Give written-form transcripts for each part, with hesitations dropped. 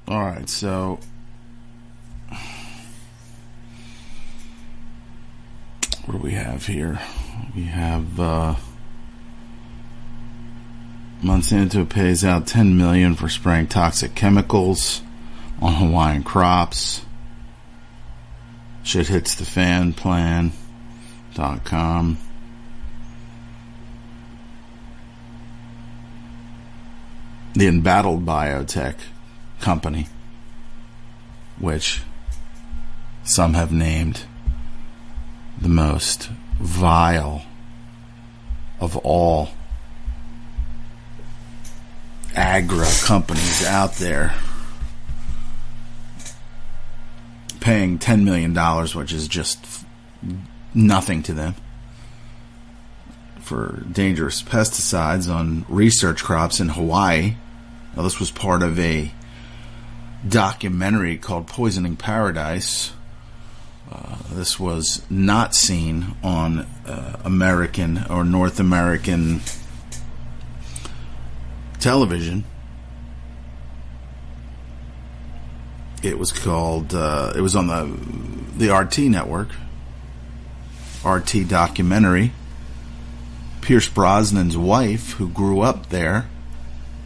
All right, so what do we have here? We have Monsanto pays out $10 million for spraying toxic chemicals on Hawaiian crops. Shit hits the fan plan.com. The embattled biotech company, which some have named the most vile of all agri companies out there, paying $10 million, which is just nothing to them, for dangerous pesticides on research crops in Hawaii. Now, this was part of a documentary called Poisoning Paradise. This was not seen on American or North American television. It was called, it was on the RT network, RT documentary. Pierce Brosnan's wife, who grew up there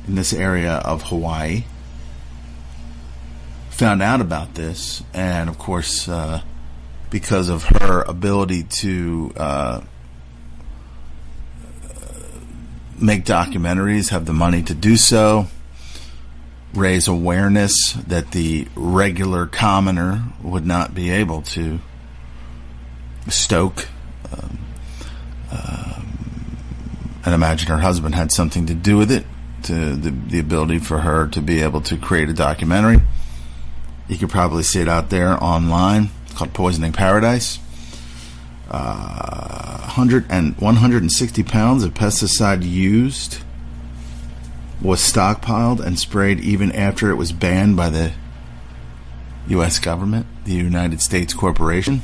in this area of Hawaii, found out about this, and of course, because of her ability to make documentaries, have the money to do so, raise awareness that the regular commoner would not be able to stoke. And imagine her husband had something to do with it, to the ability for her to be able to create a documentary. You could probably see it out there online. It's called Poisoning Paradise. 160 pounds of pesticide used was stockpiled and sprayed even after it was banned by the U.S. government, the United States Corporation.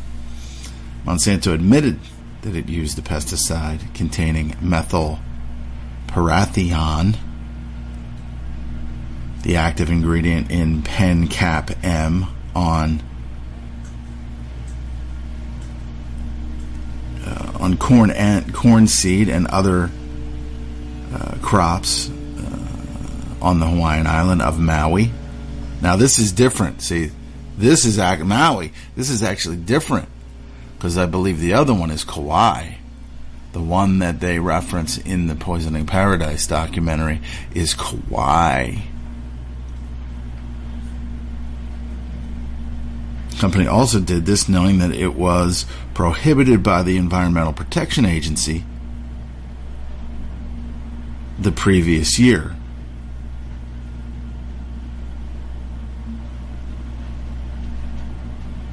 Monsanto admitted that it used the pesticide containing methyl parathion, the active ingredient in Pencap M, on corn seed and other crops on the Hawaiian island of Maui. Now this is different. See, this is Maui. This is actually different, because I believe the other one is Kauai. The one that they reference in the Poisoning Paradise documentary is Kauai. The company also did this knowing that it was prohibited by the Environmental Protection Agency the previous year.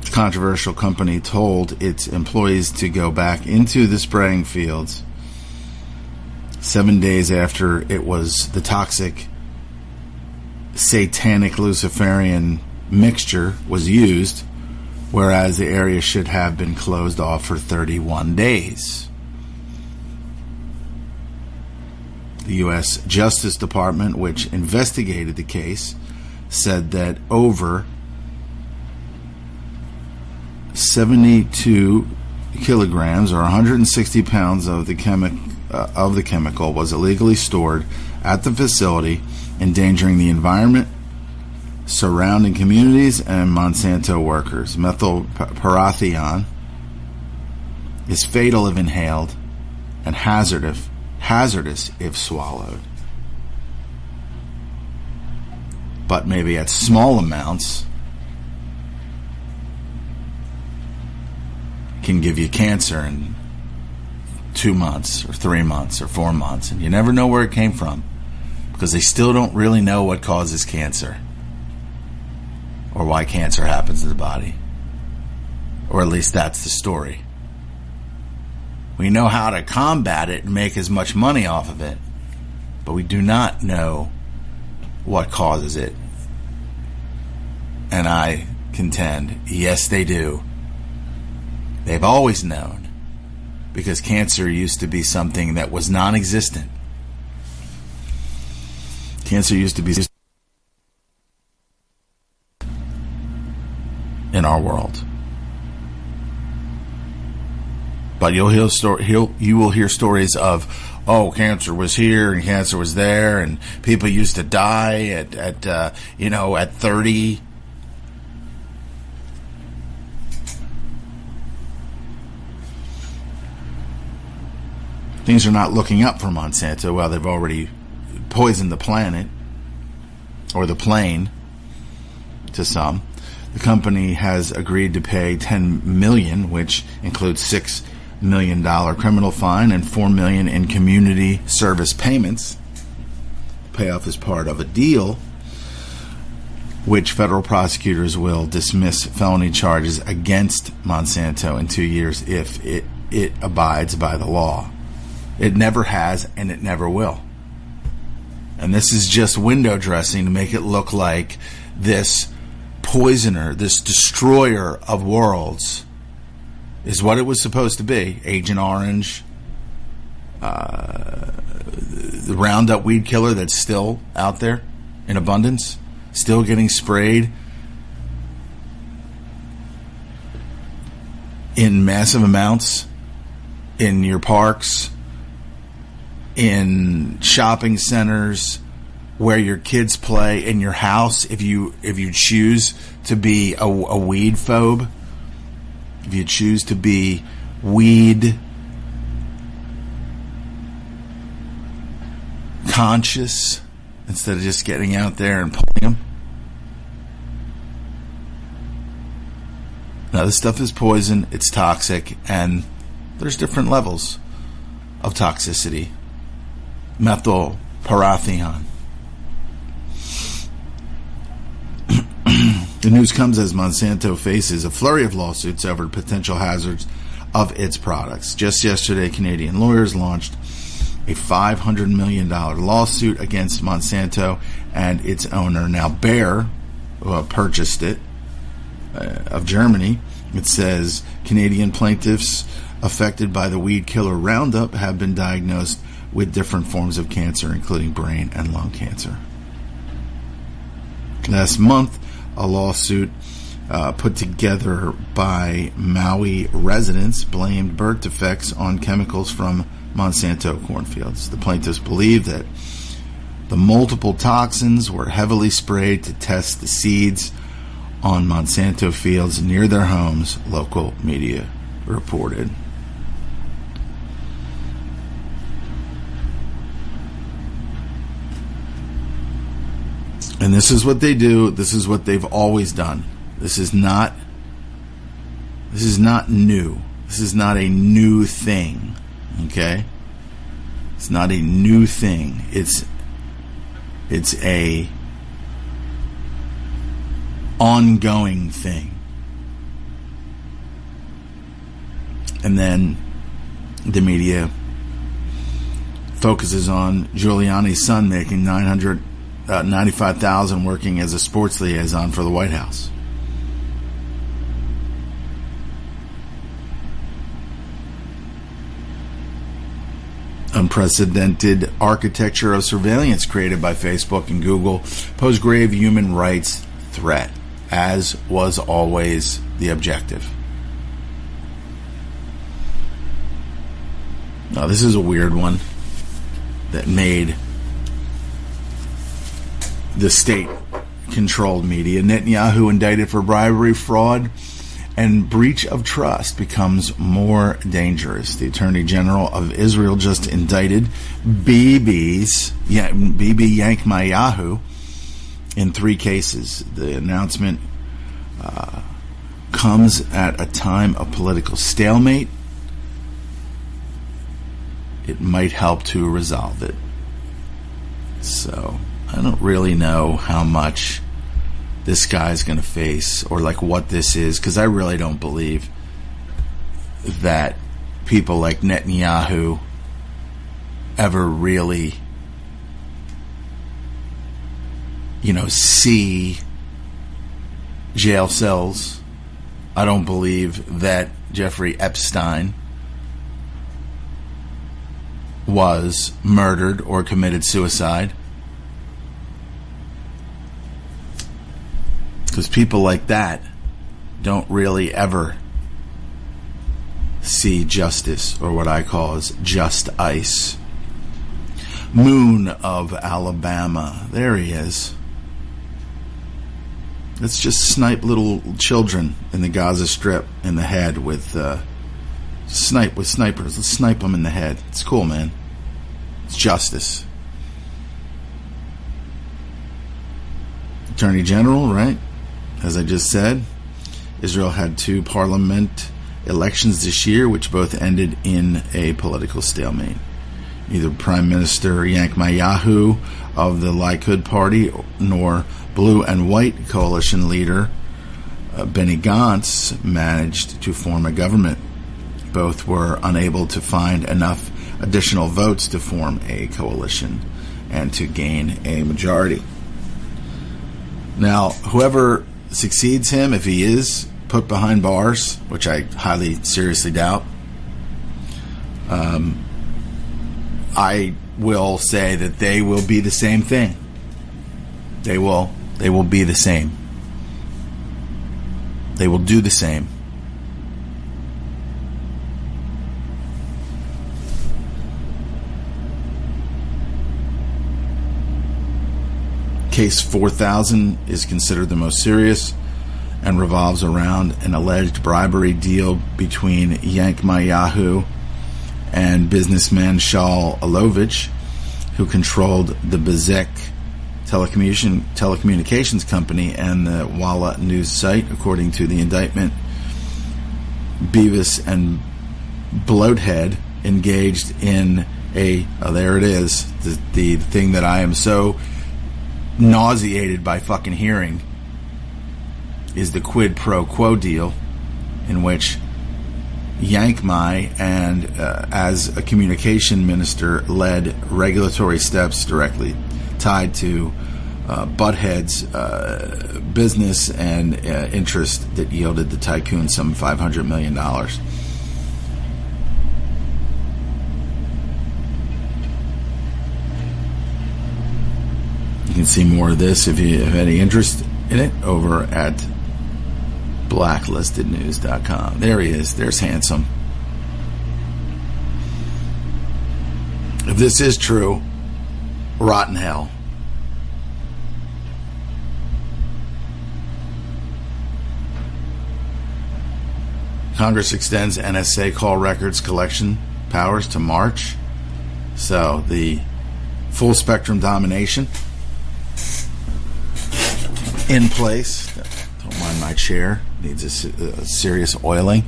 The controversial company told its employees to go back into the spraying fields 7 days after it was the toxic satanic Luciferian mixture was used, whereas the area should have been closed off for 31 days. The U.S. Justice Department, which investigated the case, said that over 72 kilograms or 160 pounds of the chemical was illegally stored at the facility, endangering the environment, surrounding communities, and Monsanto workers. Methyl parathion is fatal if inhaled and hazardous if swallowed. But maybe at small amounts can give you cancer in 2 months or 3 months or 4 months, and you never know where it came from, because they still don't really know what causes cancer or why cancer happens in the body, or at least that's the story. We know how to combat it and make as much money off of it, but we do not know what causes it. And I contend, yes, they do. They've always known, because cancer used to be something that was non-existent. Cancer used to be in our world. But you will hear stories of, oh, cancer was here and cancer was there, and people used to die at 30. Things are not looking up for Monsanto. Well, they've already poisoned the planet or the plane to some. The company has agreed to pay $10 million, which includes $6 million criminal fine and $4 million in community service payments. Payoff is part of a deal which federal prosecutors will dismiss felony charges against Monsanto in 2 years if it abides by the law. It never has, and it never will. And this is just window dressing to make it look like this poisoner, this destroyer of worlds, is what it was supposed to be. Agent Orange, the Roundup weed killer that's still out there in abundance, still getting sprayed in massive amounts in your parks, in shopping centers, where your kids play, in your house, if you choose to be a weed phobe, if you choose to be weed conscious instead of just getting out there and pulling them. Now, this stuff is poison, it's toxic, and there's different levels of toxicity. Methylparathion. The news comes as Monsanto faces a flurry of lawsuits over potential hazards of its products. Just yesterday, Canadian lawyers launched a $500 million lawsuit against Monsanto and its owner. Now, Bayer purchased it of Germany. It says Canadian plaintiffs affected by the weed killer Roundup have been diagnosed with different forms of cancer, including brain and lung cancer. Last month, a lawsuit put together by Maui residents blamed birth defects on chemicals from Monsanto cornfields. The plaintiffs believe that the multiple toxins were heavily sprayed to test the seeds on Monsanto fields near their homes, local media reported. And this is what they do. This is what they've always done. This is not new. This is not a new thing. Okay? It's not a new thing. It's a ongoing thing. And then the media focuses on Giuliani's son making $95,000 working as a sports liaison for the White House. Unprecedented architecture of surveillance created by Facebook and Google pose grave human rights threat, as was always the objective. Now, this is a weird one that made the state-controlled media. Netanyahu indicted for bribery, fraud, and breach of trust becomes more dangerous. The Attorney General of Israel just indicted Bibi Yankmayahu in 3 cases. The announcement comes at a time of political stalemate. It might help to resolve it. So I don't really know how much this guy's going to face or like what this is, because I really don't believe that people like Netanyahu ever really, see jail cells. I don't believe that Jeffrey Epstein was murdered or committed suicide. Because people like that don't really ever see justice, or what I call is just ice. Moon of Alabama. There he is. Let's just snipe little children in the Gaza Strip in the head with snipers. Let's snipe them in the head. It's cool, man. It's justice. Attorney General, right? As I just said, Israel had 2 parliament elections this year, which both ended in a political stalemate. Neither Prime Minister Netanyahu of the Likud party nor blue and white coalition leader Benny Gantz managed to form a government. Both were unable to find enough additional votes to form a coalition and to gain a majority. Now, whoever succeeds him, if he is put behind bars, which I highly seriously doubt, I will say that they will be the same thing. They will be the same. They will do the same. Case 4000 is considered the most serious and revolves around an alleged bribery deal between Netanyahu and businessman Shal Alovich, who controlled the Bezek telecommunications company and the Walla news site. According to the indictment, Beavis and Bloathead engaged in there it is, the thing that I am so nauseated by fucking hearing, is the quid pro quo deal, in which Yankmai and as a communication minister led regulatory steps directly tied to Butthead's business and interest that yielded the tycoon some $500 million. You can see more of this if you have any interest in it over at blacklistednews.com. There he is. There's Handsome. If this is true, rotten hell. Congress extends NSA call records collection powers to March. So the full spectrum domination in place. Don't mind my chair. Needs a serious oiling.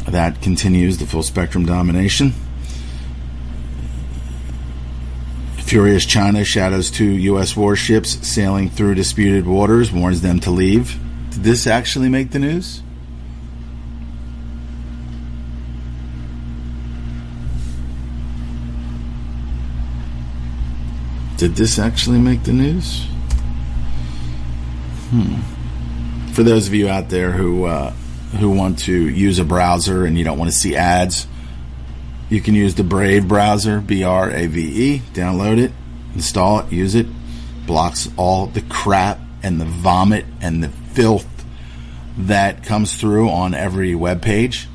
That continues the full spectrum domination. Furious China shadows 2 U.S. warships sailing through disputed waters, warns them to leave. Did this actually make the news? Did this actually make the news? For those of you out there who want to use a browser and you don't want to see ads, you can use the Brave browser, Brave. Download it, install it, use it. Blocks all the crap and the vomit and the filth that comes through on every web page.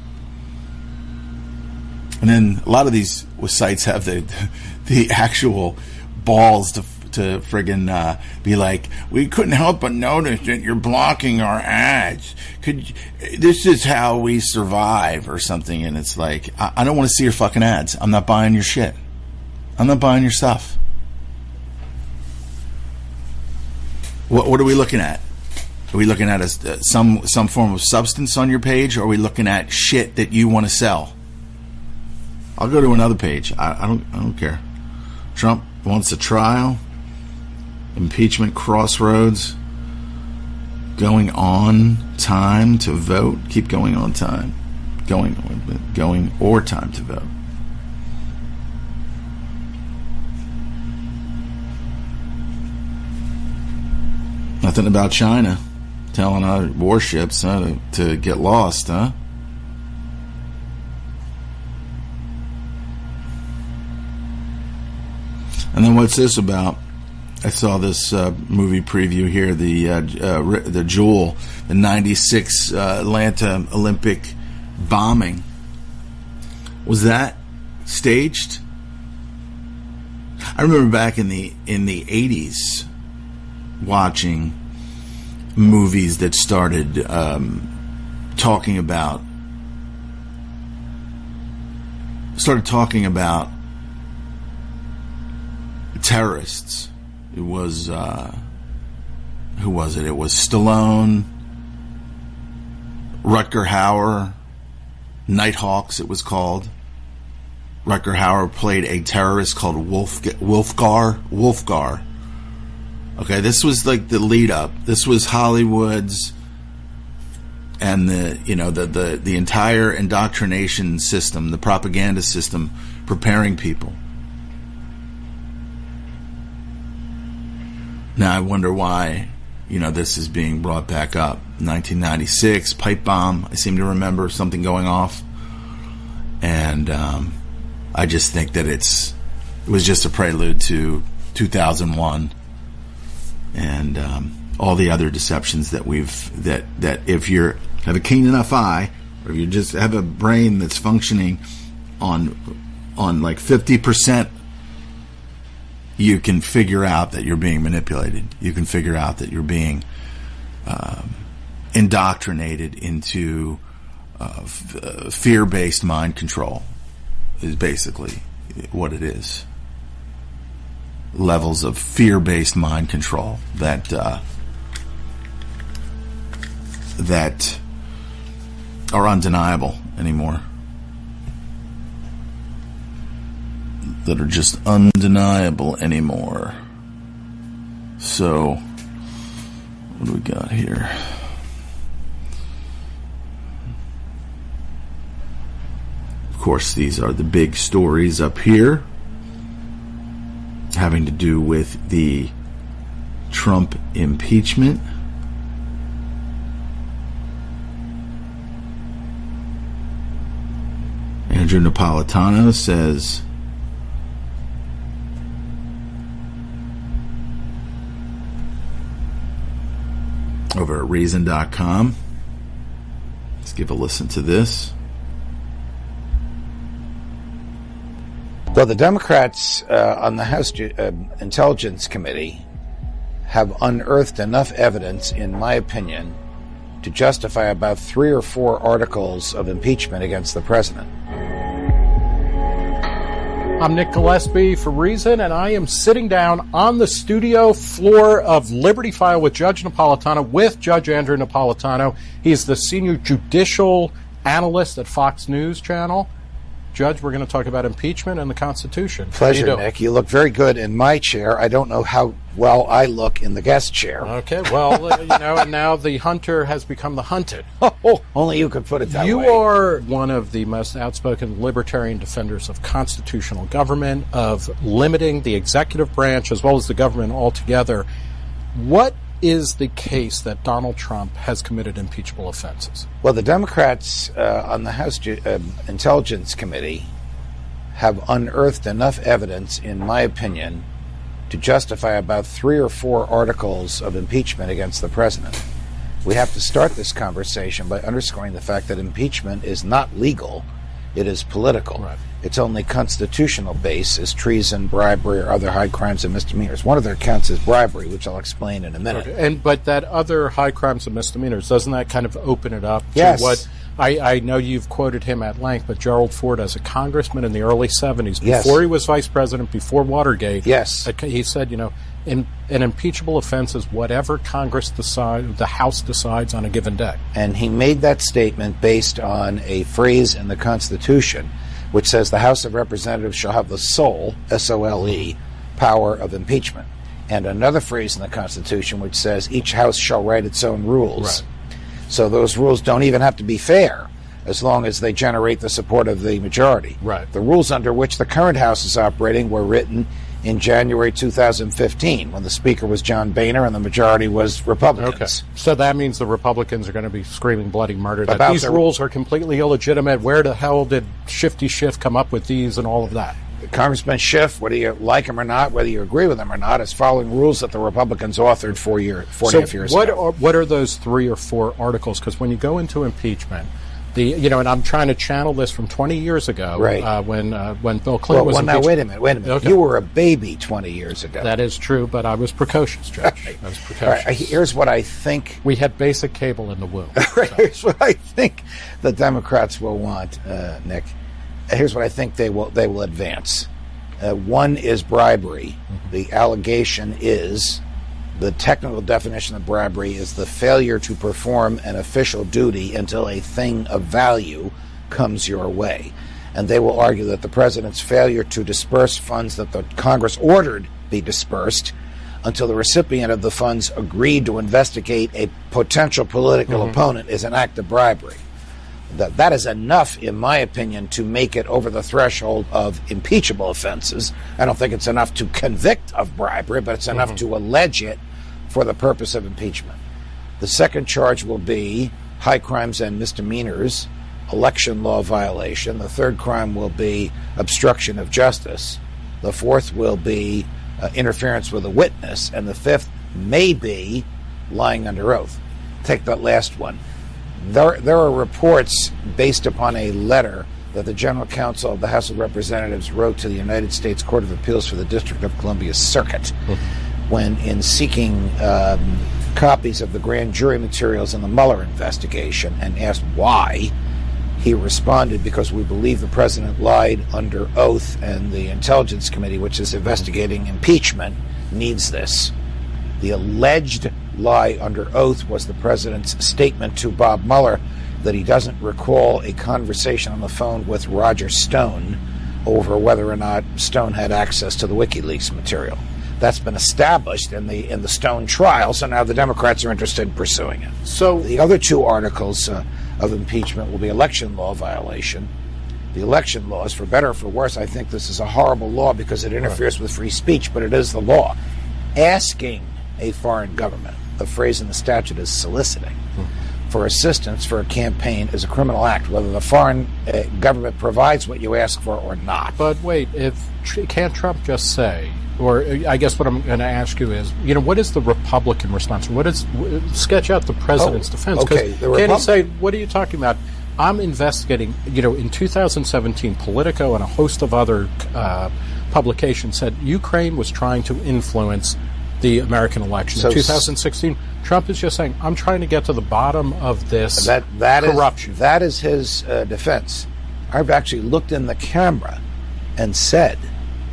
And then a lot of these sites have the actual balls to friggin' be like, we couldn't help but notice that you're blocking our ads. This is how we survive, or something. And it's like, I don't want to see your fucking ads. I'm not buying your shit. I'm not buying your stuff. What are we looking at? Are we looking at some form of substance on your page, or are we looking at shit that you want to sell? I'll go to another page. I don't care. Trump wants a trial. Impeachment crossroads. Going on time to vote. Keep going on time. Going or time to vote. Nothing about China telling our warships to get lost, huh? And then what's this about? I saw this movie preview here, the Jewel, the 96 Atlanta Olympic bombing. Was that staged? I remember back in the 80s watching movies that started talking about terrorists. It was who was it? It was Stallone, Rutger Hauer, Nighthawks. It was called. Rutger Hauer played a terrorist called Wolfgar. Okay, this was like the lead up. This was Hollywood's and the entire indoctrination system, the propaganda system, preparing people. Now I wonder why, this is being brought back up. 1996 pipe bomb. I seem to remember something going off, and I just think that it was just a prelude to 2001 and all the other deceptions that that if you have a keen enough eye, or if you just have a brain that's functioning on like 50%, you can figure out that you're being manipulated. You can figure out that you're being indoctrinated into fear-based mind control. Is basically what it is. Levels of fear-based mind control that are undeniable anymore. That are just undeniable anymore. So, what do we got here? Of course, these are the big stories up here having to do with the Trump impeachment. Andrew Napolitano says over at Reason.com. Let's give a listen to this. Well, the Democrats on the House Intelligence Committee have unearthed enough evidence, in my opinion, to justify about 3 or 4 articles of impeachment against the president. I'm Nick Gillespie for Reason, and I am sitting down on the studio floor of Liberty File with Judge Napolitano, with Judge Andrew Napolitano. He's the senior judicial analyst at Fox News Channel. Judge, we're going to talk about impeachment and the Constitution. Pleasure, Nick. You look very good in my chair. I don't know how well I look in the guest chair. Okay, well, and now the hunter has become the hunted. Oh, only you could put it that way. You are one of the most outspoken libertarian defenders of constitutional government, of limiting the executive branch as well as the government altogether. What is the case that Donald Trump has committed impeachable offenses? Well, the Democrats on the House Intelligence Committee have unearthed enough evidence, in my opinion, to justify about 3 or 4 articles of impeachment against the president. We have to start this conversation by underscoring the fact that impeachment is not legal. It is political. Right. Its only constitutional base is treason, bribery, or other high crimes and misdemeanors. One of their counts is bribery, which I'll explain in a minute. Okay. But that other high crimes and misdemeanors, doesn't that kind of open it up Yes. to what I know you've quoted him at length, but Gerald Ford, as a congressman in the early 70s, before he was vice president, before Watergate, he said, an impeachable offense is whatever the House decides on a given day. And he made that statement based on a phrase in the Constitution which says the House of Representatives shall have the sole, S-O-L-E, power of impeachment. And another phrase in the Constitution which says each House shall write its own rules. Right. So those rules don't even have to be fair as long as they generate the support of the majority. Right. The rules under which the current House is operating were written in January 2015 when the Speaker was John Boehner and the majority was Republicans. Okay. So that means the Republicans are going to be screaming bloody murder, that these rules are completely illegitimate. Where the hell did Shifty Schiff come up with these and all of that? Congressman Schiff, whether you like him or not, whether you agree with him or not, is following rules that the Republicans authored 4.5 years ago. What are those 3 or 4 articles? Because when you go into impeachment, and I'm trying to channel this from 20 years ago, right. When Bill Clinton was impeached. Now, wait a minute. Okay. You were a baby 20 years ago. That is true, but I was precocious, Judge. I was precocious. Right, here's what I think. We had basic cable in the womb. Here's what I think the Democrats will want, Nick. Here's what I think they will advance. One is bribery. Mm-hmm. The allegation is, the technical definition of bribery is the failure to perform an official duty until a thing of value comes your way. And they will argue that the president's failure to disperse funds that the Congress ordered be dispersed until the recipient of the funds agreed to investigate a potential political opponent is an act of bribery. That is enough, in my opinion, to make it over the threshold of impeachable offenses. I don't think it's enough to convict of bribery, but it's enough to allege it for the purpose of impeachment. The second charge will be high crimes and misdemeanors, election law violation. The third crime will be obstruction of justice. The fourth will be interference with a witness. And the fifth may be lying under oath. Take that last one. There are reports based upon a letter that the General Counsel of the House of Representatives wrote to the United States Court of Appeals for the District of Columbia Circuit when in seeking copies of the grand jury materials in the Mueller investigation and asked why. He responded, because we believe the president lied under oath and the Intelligence Committee, which is investigating impeachment, needs this. The alleged lie under oath was the president's statement to Bob Mueller that he doesn't recall a conversation on the phone with Roger Stone over whether or not Stone had access to the WikiLeaks material. That's been established in the Stone trial, so now the Democrats are interested in pursuing it. So the other 2 articles of impeachment will be election law violation. The election laws, for better or for worse, I think this is a horrible law because it interferes with free speech, but it is the law. Asking a foreign government, the phrase in the statute is soliciting, for assistance for a campaign is a criminal act, whether the foreign government provides what you ask for or not. But wait, can't Trump just say, or I guess what I'm going to ask you is, what is the Republican response? Sketch out the president's defense. Okay, can he say, what are you talking about? I'm investigating, in 2017, Politico and a host of other publications said Ukraine was trying to influence the American election. In 2016, Trump is just saying, I'm trying to get to the bottom of this corruption. That is his defense. I've actually looked in the camera and said,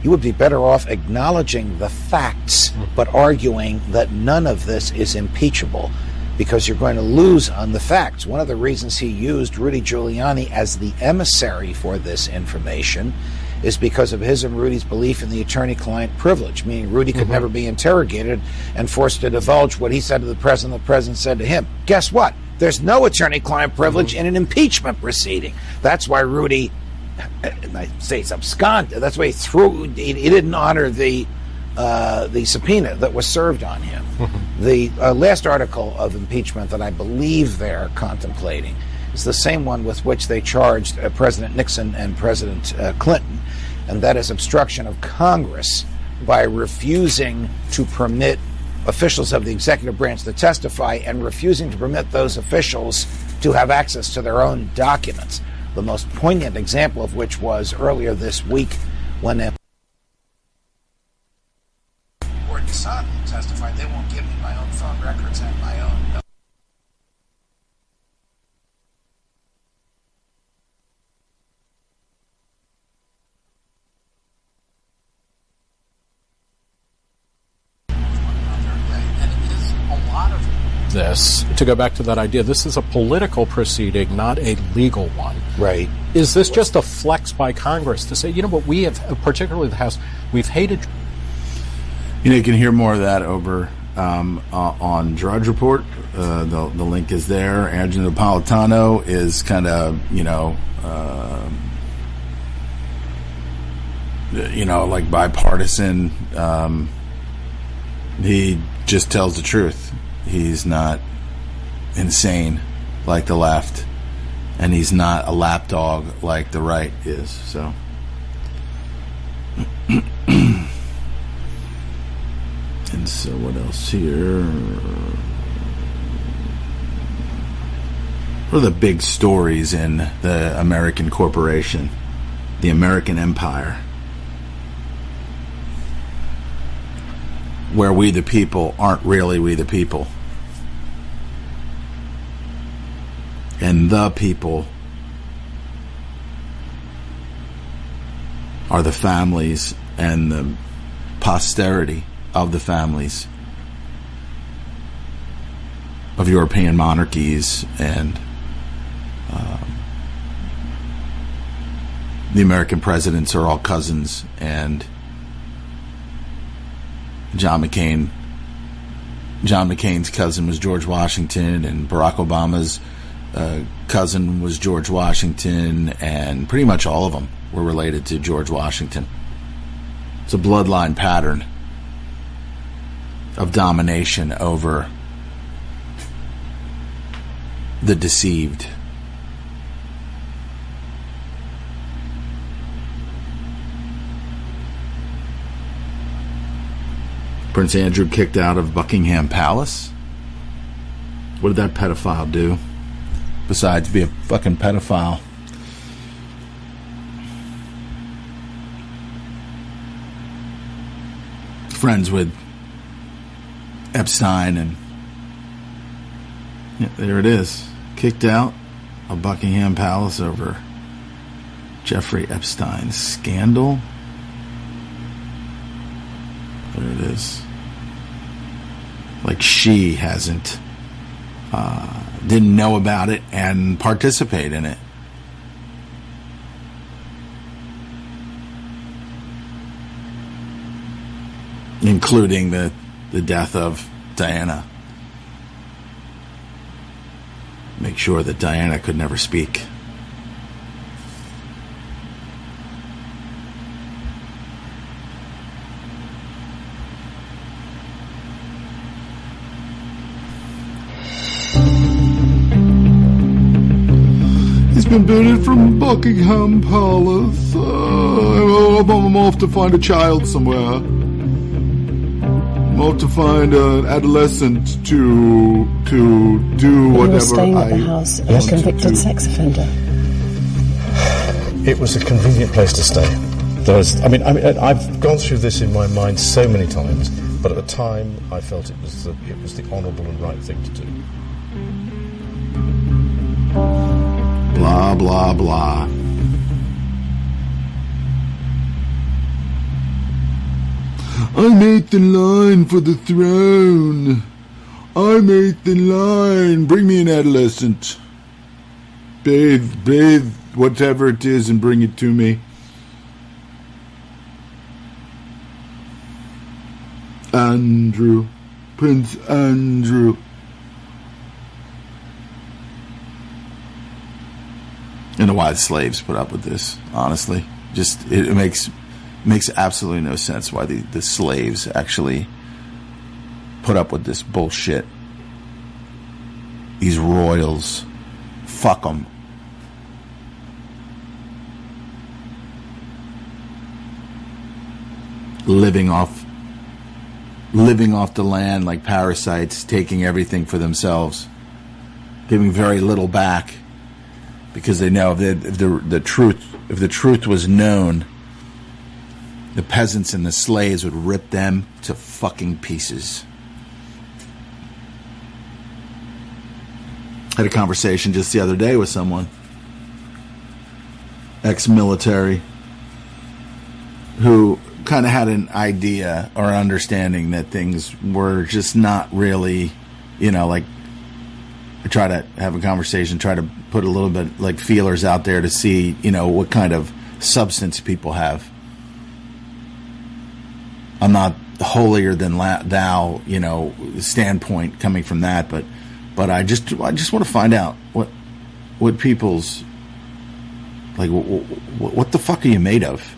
you would be better off acknowledging the facts, but arguing that none of this is impeachable, because you're going to lose on the facts. One of the reasons he used Rudy Giuliani as the emissary for this information is because of his and Rudy's belief in the attorney-client privilege, meaning Rudy could never be interrogated and forced to divulge what he said to the president said to him. Guess what? There's no attorney-client privilege in an impeachment proceeding. That's why Rudy, and I say it's absconded, that's why he didn't honor the subpoena that was served on him. The last article of impeachment that I believe they're contemplating is the same one with which they charged President Nixon and President Clinton, and that is obstruction of Congress by refusing to permit officials of the executive branch to testify and refusing to permit those officials to have access to their own documents. The most poignant example of which was earlier this week when Son testified they won't give me my own phone records and my own. This, to go back to that idea, this is a political proceeding, not a legal one. Right. Is this just a flex by Congress to say, what we have, particularly the House, we've hated. You can hear more of that over on Drudge Report. The link is there. Andrew Napolitano is kind of, like bipartisan. He just tells the truth. He's not insane like the left, and he's not a lapdog like the right is. So And so what else here? What are the big stories in the American corporation, the American empire, where we the people aren't really we the people, and the people are the families and the posterity of the families of European monarchies and the American presidents are all cousins, and John McCain's cousin was George Washington, and Barack Obama's cousin was George Washington, and pretty much all of them were related to George Washington. It's a bloodline pattern of domination over the deceived. Prince Andrew kicked out of Buckingham Palace. What did that pedophile do? Besides be a fucking pedophile. Friends with Epstein, and yeah, there it is. Kicked out of Buckingham Palace over Jeffrey Epstein's scandal. There it is. Like she hasn't, didn't know about it and participate in it. Including the death of Diana. Make sure that Diana could never speak. He's been booted from Buckingham Palace. I'm off to find a child somewhere. I'm off to find an adolescent to do whatever you were staying I at the house of want a convicted sex offender. It was a convenient place to stay. I've gone through this in my mind so many times, but at the time I felt it was the honourable and right thing to do. Blah, blah, blah. I'm eighth in line for the throne. I'm eighth in line. Bring me an adolescent. Bathe, whatever it is, and bring it to me. Andrew. Prince Andrew. I don't know why the slaves put up with this, honestly. Just, it makes absolutely no sense why the slaves actually put up with this bullshit. These royals. Fuck them. Living off the land like parasites, taking everything for themselves, giving very little back, because they know if the truth was known, the peasants and the slaves would rip them to fucking pieces. Had a conversation just the other day with someone, ex-military, who kind of had an idea or understanding that things were just not really, like, I try to have a conversation, try to put a little bit like feelers out there to see, what kind of substance people have. I'm not holier than thou, standpoint coming from that, but I just want to find out what people's, like, what the fuck are you made of?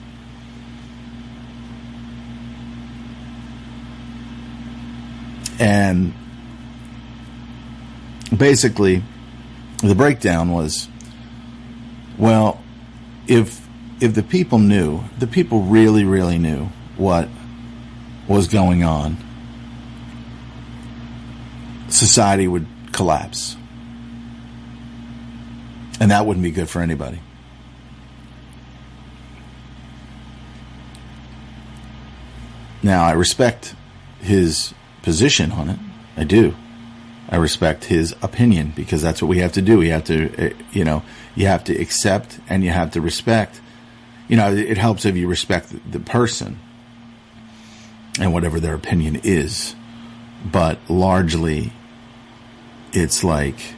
And basically, the breakdown was, well, if if the people knew, the people really, really knew what was going on, society would collapse. And that wouldn't be good for anybody. Now, I respect his position on it. I do. I respect his opinion, because that's what we have to do. We have to, you have to accept and you have to respect. It helps if you respect the person and whatever their opinion is. But largely, it's like,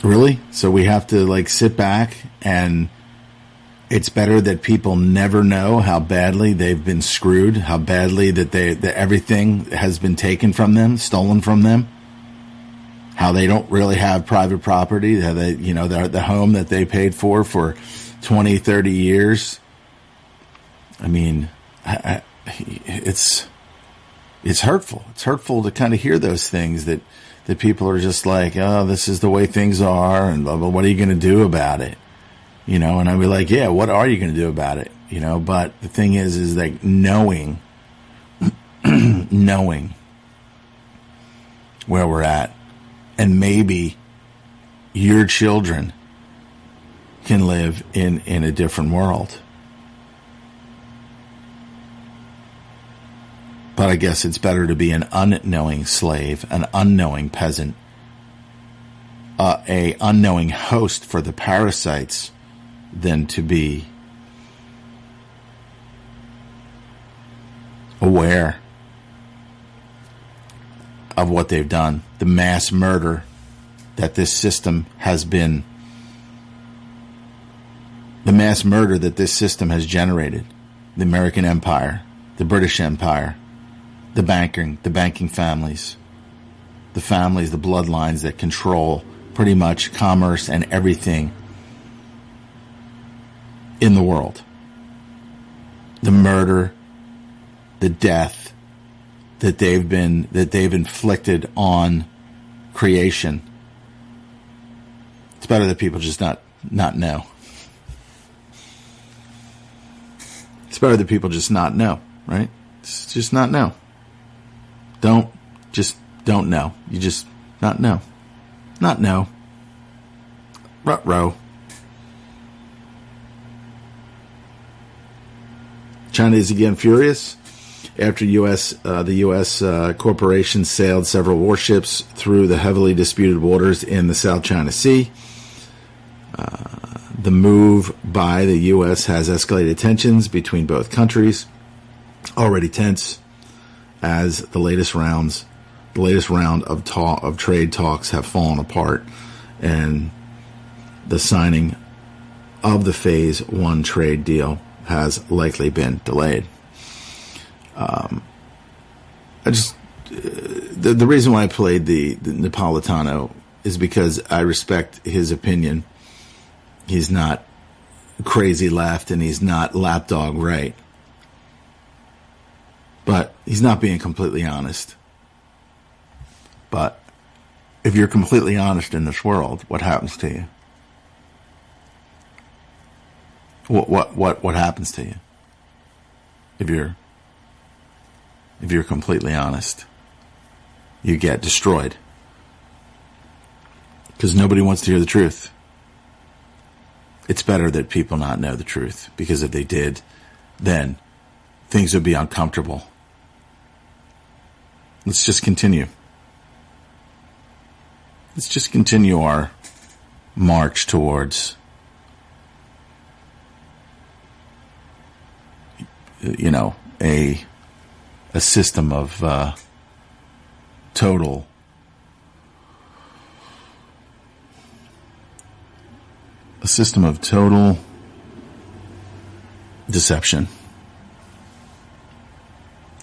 really? So we have to sit back, and it's better that people never know how badly they've been screwed, how badly that everything has been taken from them, stolen from them, how they don't really have private property, how they, the home that they paid for 20, 30 years. I mean, it's hurtful. It's hurtful to kind of hear those things that people are just like, oh, this is the way things are, and blah, blah, what are you going to do about it? And I'd be like, yeah, what are you going to do about it? But the thing is like knowing where we're at, and maybe your children can live in a different world. But I guess it's better to be an unknowing slave, an unknowing peasant, a unknowing host for the parasites, than to be aware of what they've done. The mass murder that this system has generated. The American Empire, the British Empire, the banking families, the bloodlines that control pretty much commerce and everything in the world. The murder, the death that they've inflicted on creation. It's better that people just not know. It's better that people just not know, right? Just not know. Don't know. You just not know. Not know. Ruh-roh. China is again furious after the U.S. corporation sailed several warships through the heavily disputed waters in the South China Sea. The move by the U.S. has escalated tensions between both countries, already tense, as the latest round of trade talks have fallen apart, and the signing of the Phase 1 trade deal has likely been delayed. The reason why I played the Napolitano is because I respect his opinion. He's not crazy left, and he's not lapdog right. But he's not being completely honest. But if you're completely honest in this world, what happens to you? What happens to you if you're completely honest? You get destroyed, because nobody wants to hear the truth. It's better that people not know the truth, because if they did, then things would be uncomfortable. Let's just continue. Let's just continue our march towards, a system of total deception,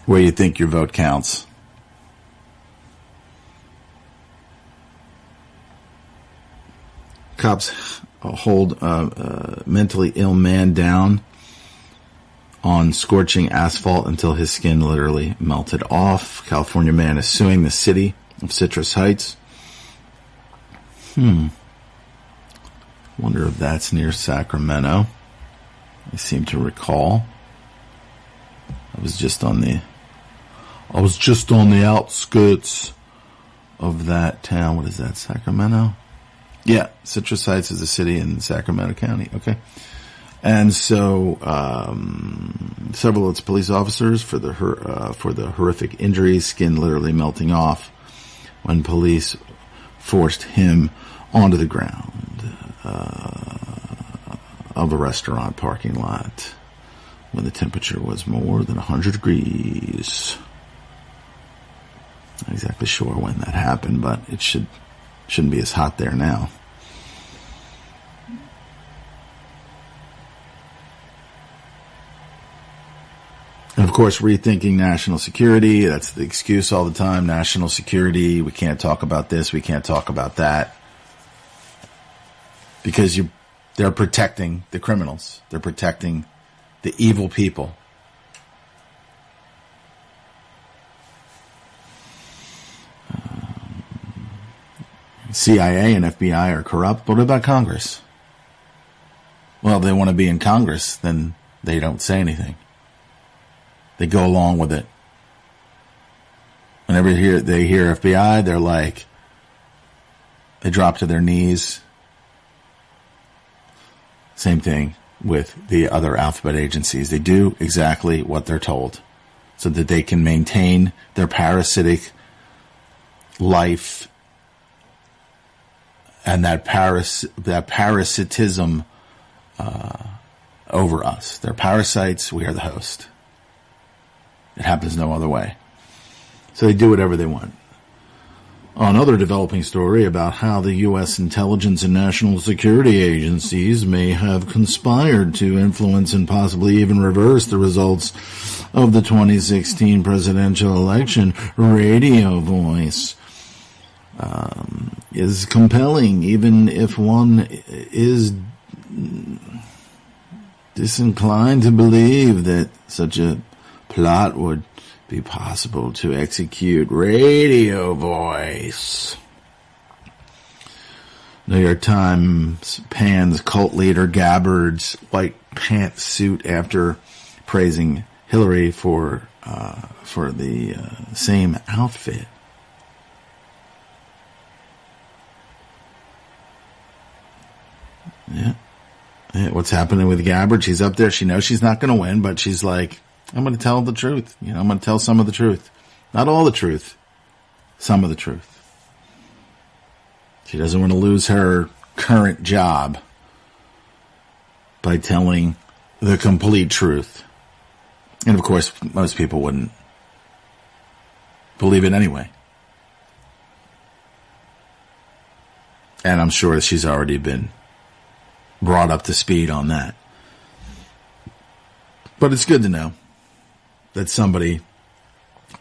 where you think your vote counts. Cops hold a mentally ill man down on scorching asphalt until his skin literally melted off. California man is suing the city of Citrus Heights Wonder if that's near Sacramento. I seem to recall. I was just on the outskirts of that town. What is that, Sacramento? Yeah, Citrus Heights is a city in Sacramento County. Okay. And so, several of its police officers for the horrific injuries, skin literally melting off when police forced him onto the ground of a restaurant parking lot when the temperature was more than 100 degrees. Not exactly sure when that happened, but it shouldn't be as hot there now. And, of course, rethinking national security. That's the excuse all the time. National security. We can't talk about this. We can't talk about that. Because they're protecting the criminals. They're protecting the evil people. CIA and FBI are corrupt. What about Congress? Well, if they want to be in Congress, then they don't say anything. They go along with it. Whenever they hear FBI, they're like, they drop to their knees. Same thing with the other alphabet agencies. They do exactly what they're told so that they can maintain their parasitic life and that parasitism over us. They're parasites. We are the host. It happens no other way. So they do whatever they want. Another developing story about how the U.S. intelligence and national security agencies may have conspired to influence and possibly even reverse the results of the 2016 presidential election. Radio voice is compelling, even if one is disinclined to believe that such a plot would be possible to execute. Radio voice. New York Times pans cult leader Gabbard's white pantsuit after praising Hillary for the same outfit. Yeah. What's happening with Gabbard? She's up there. She knows she's not going to win, but she's like, I'm going to tell the truth. I'm going to tell some of the truth. Not all the truth. Some of the truth. She doesn't want to lose her current job by telling the complete truth. And, of course, most people wouldn't believe it anyway. And I'm sure she's already been brought up to speed on that. But it's good to know that somebody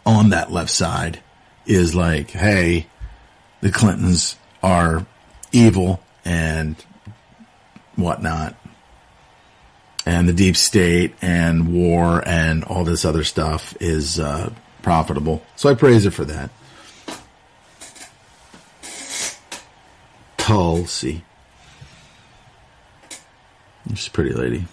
on that left side is like, hey, the Clintons are evil and whatnot, and the deep state and war and all this other stuff is profitable. So I praise her for that. Tulsi. She's a pretty lady.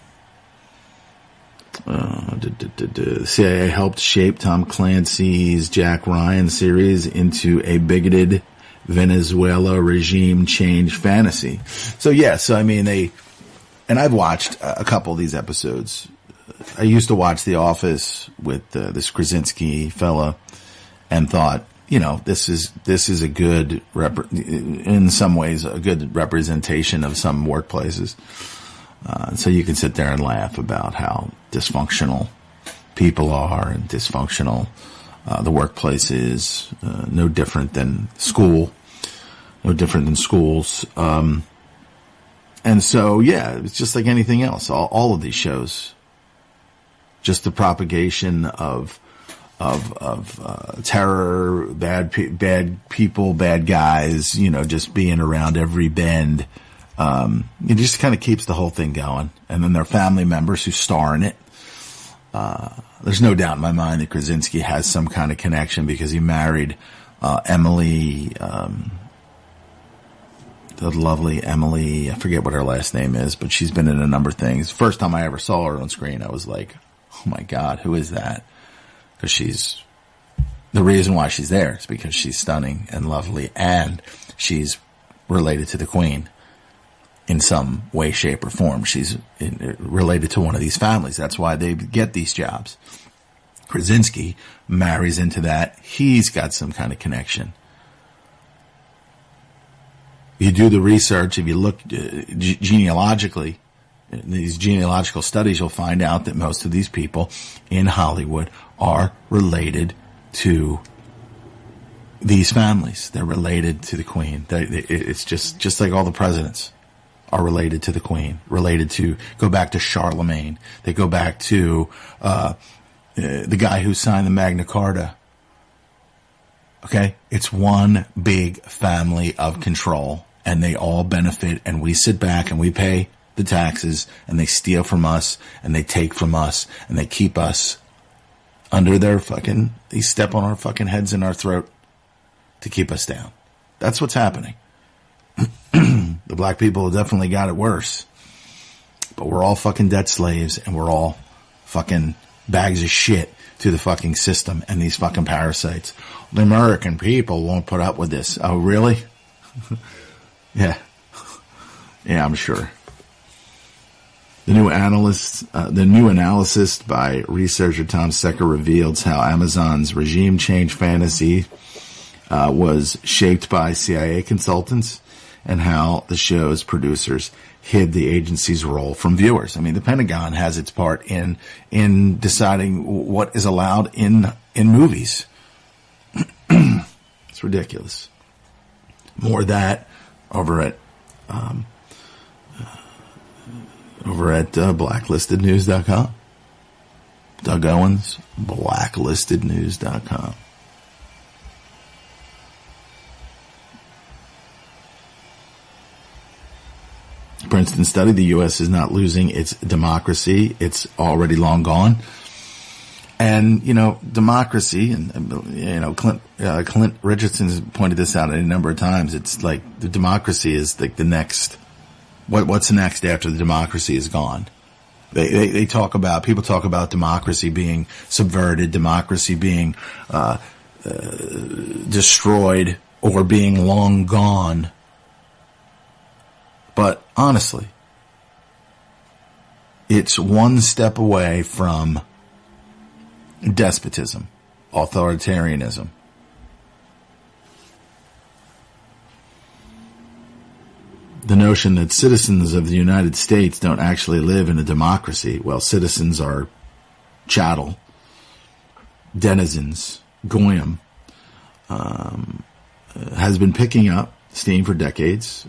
The CIA helped shape Tom Clancy's Jack Ryan series into a bigoted Venezuela regime change fantasy. So I mean, and I've watched a couple of these episodes. I used to watch The Office with this Krasinski fella and thought, this is a good, in some ways, a good representation of some workplaces. So you can sit there and laugh about how dysfunctional people are and dysfunctional the workplace is. No different than school. No different than schools. And so, it's just like anything else. All of these shows. Just the propagation of terror, bad people, bad guys, just being around every bend. It just kind of keeps the whole thing going. And then their family members who star in it. There's no doubt in my mind that Krasinski has some kind of connection because he married Emily the lovely Emily, I forget what her last name is, but she's been in a number of things. First time I ever saw her on screen, I was like, oh my God, who is that? Because the reason why she's there is because she's stunning and lovely, and she's related to the Queen in some way, shape, or form. She's related to one of these families. That's why they get these jobs. Krasinski marries into that. He's got some kind of connection. You do the research, if you look genealogically, these genealogical studies, you'll find out that most of these people in Hollywood are related to these families. They're related to the Queen. It's just like all the presidents are related to the Queen, go back to Charlemagne. They go back to the guy who signed the Magna Carta. Okay? It's one big family of control, and they all benefit, and we sit back and we pay the taxes, and they steal from us, and they take from us, and they keep us under their fucking, they step on our fucking heads in our throat to keep us down. That's what's happening. The black people have definitely got it worse. But we're all fucking debt slaves, and we're all fucking bags of shit to the fucking system and these fucking parasites. The American people won't put up with this. Oh, really? Yeah. Yeah, I'm sure. The new analysis by researcher Tom Secker reveals how Amazon's regime change fantasy was shaped by CIA consultants, and how the show's producers hid the agency's role from viewers. I mean, the Pentagon has its part in deciding what is allowed in movies. It's ridiculous. More of that over at blacklistednews.com. Doug Owens, blacklistednews.com. Princeton study, the U.S. is not losing its democracy. It's already long gone. And, democracy, and, Clint Richardson has pointed this out a number of times. It's like the democracy is like the next, what's next after the democracy is gone? People talk about democracy being subverted, democracy being destroyed, or being long gone. But honestly, it's one step away from despotism, authoritarianism. The notion that citizens of the United States don't actually live in a democracy. Well, citizens are chattel, denizens, goyim, has been picking up steam for decades,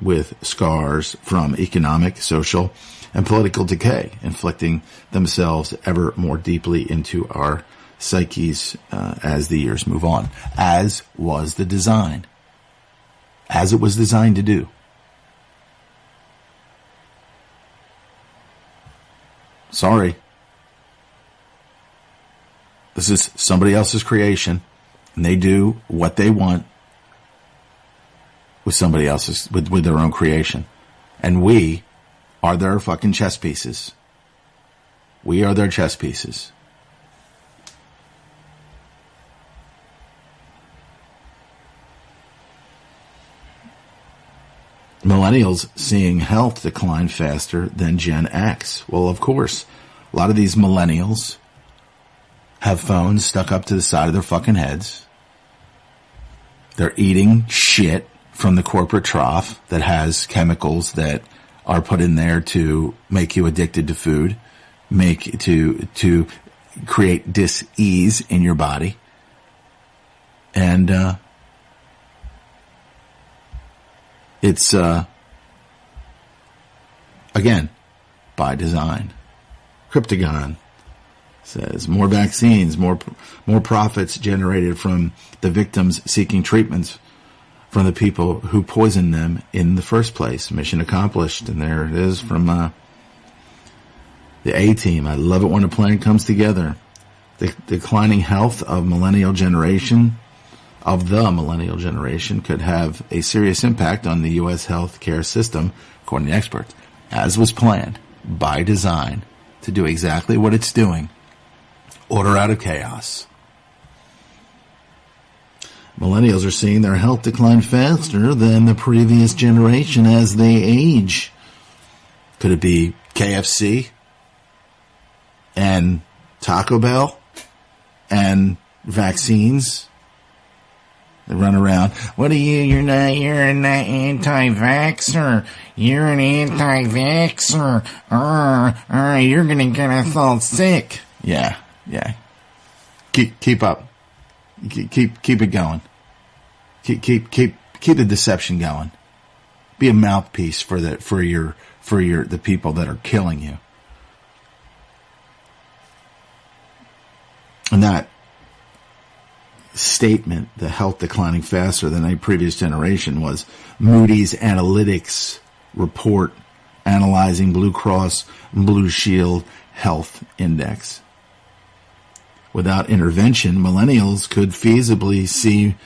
with scars from economic, social, and political decay, inflicting themselves ever more deeply into our psyches as the years move on, as was the design, as it was designed to do. Sorry. This is somebody else's creation, and they do what they want with somebody else's, with their own creation. And we are their fucking chess pieces. We are their chess pieces. Millennials seeing health decline faster than Gen X. Well, of course, a lot of these millennials have phones stuck up to the side of their fucking heads. They're eating shit from the corporate trough that has chemicals that are put in there to make you addicted to food, to create dis-ease in your body. And it's again by design. Cryptagon says more vaccines, more profits generated from the victims seeking treatments from the people who poisoned them in the first place. Mission accomplished. And there it is from the A-Team. I love it when a plan comes together. The declining health of millennial generation of the millennial generation could have a serious impact on the U.S. healthcare system, according to experts, as was planned by design to do exactly what it's doing, order out of chaos. Millennials are seeing their health decline faster than the previous generation as they age. Could it be KFC and Taco Bell and vaccines? They run around. What are you? You're an anti-vaxxer. You're an anti-vaxxer. You're gonna get us all sick. Yeah. Keep up. Keep it going. Keep the deception going. Be a mouthpiece for the people that are killing you. And that statement, the health declining faster than a previous generation, was Moody's Analytics report analyzing Blue Cross and Blue Shield Health Index. Without intervention, millennials could feasibly see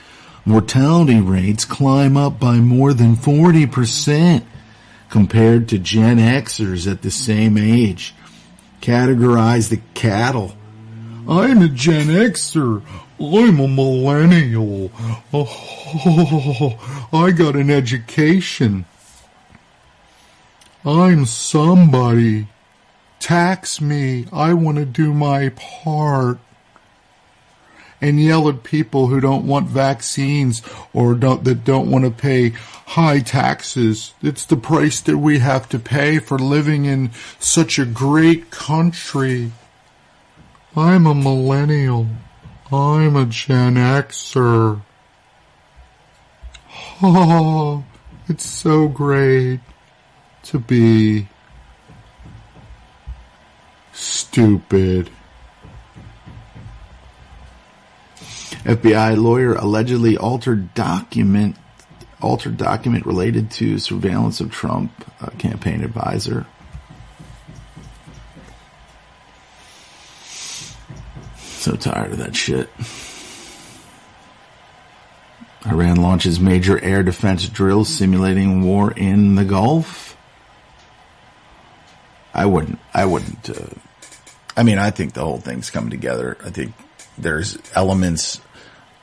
mortality rates climb up by more than 40% compared to Gen Xers at the same age. Categorize the cattle. I'm a Gen Xer. I'm a millennial. Oh, I got an education. I'm somebody. Tax me. I want to do my part. And yell at people who don't want vaccines or that don't want to pay high taxes. It's the price that we have to pay for living in such a great country. I'm a millennial. I'm a Gen Xer. Oh, it's so great to be stupid. FBI lawyer allegedly altered document related to surveillance of Trump campaign advisor. So tired of that shit. Iran launches major air defense drills simulating war in the Gulf. I wouldn't. I think the whole thing's come together. I think there's elements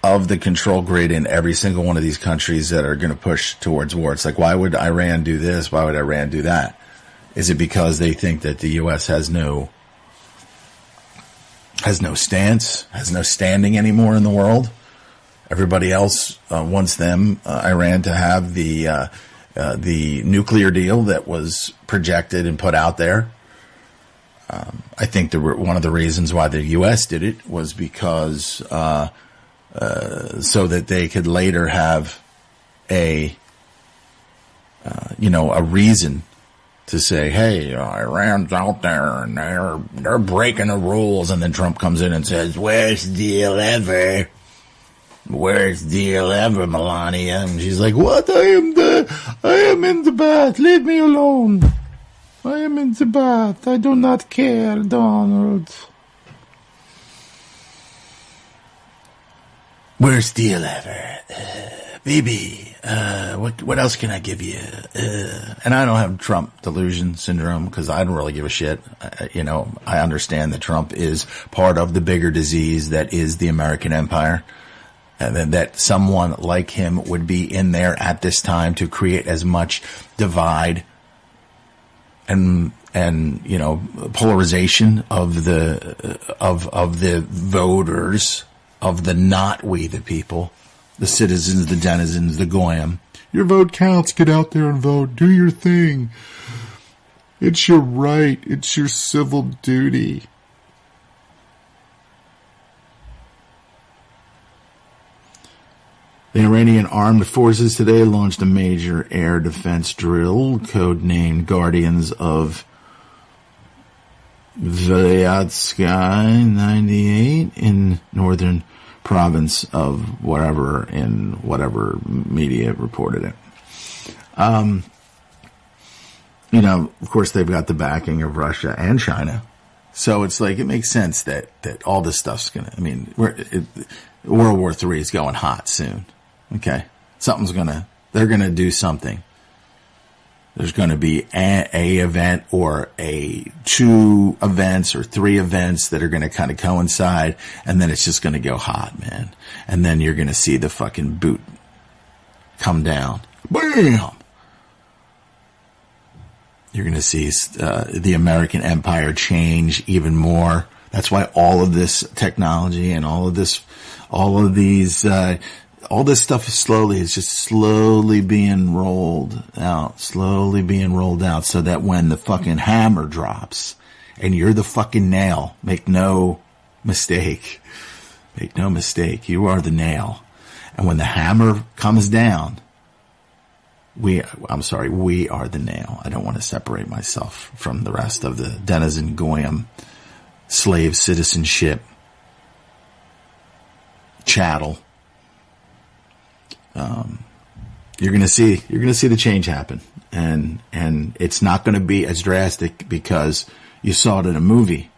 of the control grid in every single one of these countries that are going to push towards war. It's like, why would Iran do this? Why would Iran do that? Is it because they think that the U.S. has no stance, has no standing anymore in the world? Everybody else wants Iran to have the nuclear deal that was projected and put out there. I think one of the reasons why the U.S. did it was because so that they could later have a reason to say, hey, Iran's out there and they're breaking the rules, and then Trump comes in and says, worst deal ever. Worst deal ever, Melania. And she's like, what? I am in the bath. Leave me alone. I am in the bath. I do not care, Donald. Worst deal ever. Baby, what else can I give you? And I don't have Trump delusion syndrome because I don't really give a shit. I understand that Trump is part of the bigger disease that is the American empire. And that someone like him would be in there at this time to create as much divide and polarization of the voters, of the not we the people, the citizens, the denizens, the goyim. Your vote counts. Get out there and vote. Do your thing. It's your right. It's your civil duty. The Iranian armed forces today launched a major air defense drill, codenamed Guardians of Vilayat Sky 98 in northern province of whatever media reported it. Of course, they've got the backing of Russia and China. So it's like, it makes sense that all this stuff's World War III is going hot soon. Okay? They're going to do something. There's going to be a event or two events or three events that are going to kind of coincide, and then it's just going to go hot, man. And then you're going to see the fucking boot come down. Bam! You're going to see the American empire change even more. That's why all of this technology and all of this stuff is just slowly being rolled out, so that when the fucking hammer drops and you're the fucking nail, make no mistake, you are the nail. And when the hammer comes down, we are the nail. I don't want to separate myself from the rest of the denizen goyim, slave citizenship, chattel. You're going to see the change happen, and it's not going to be as drastic because you saw it in a movie.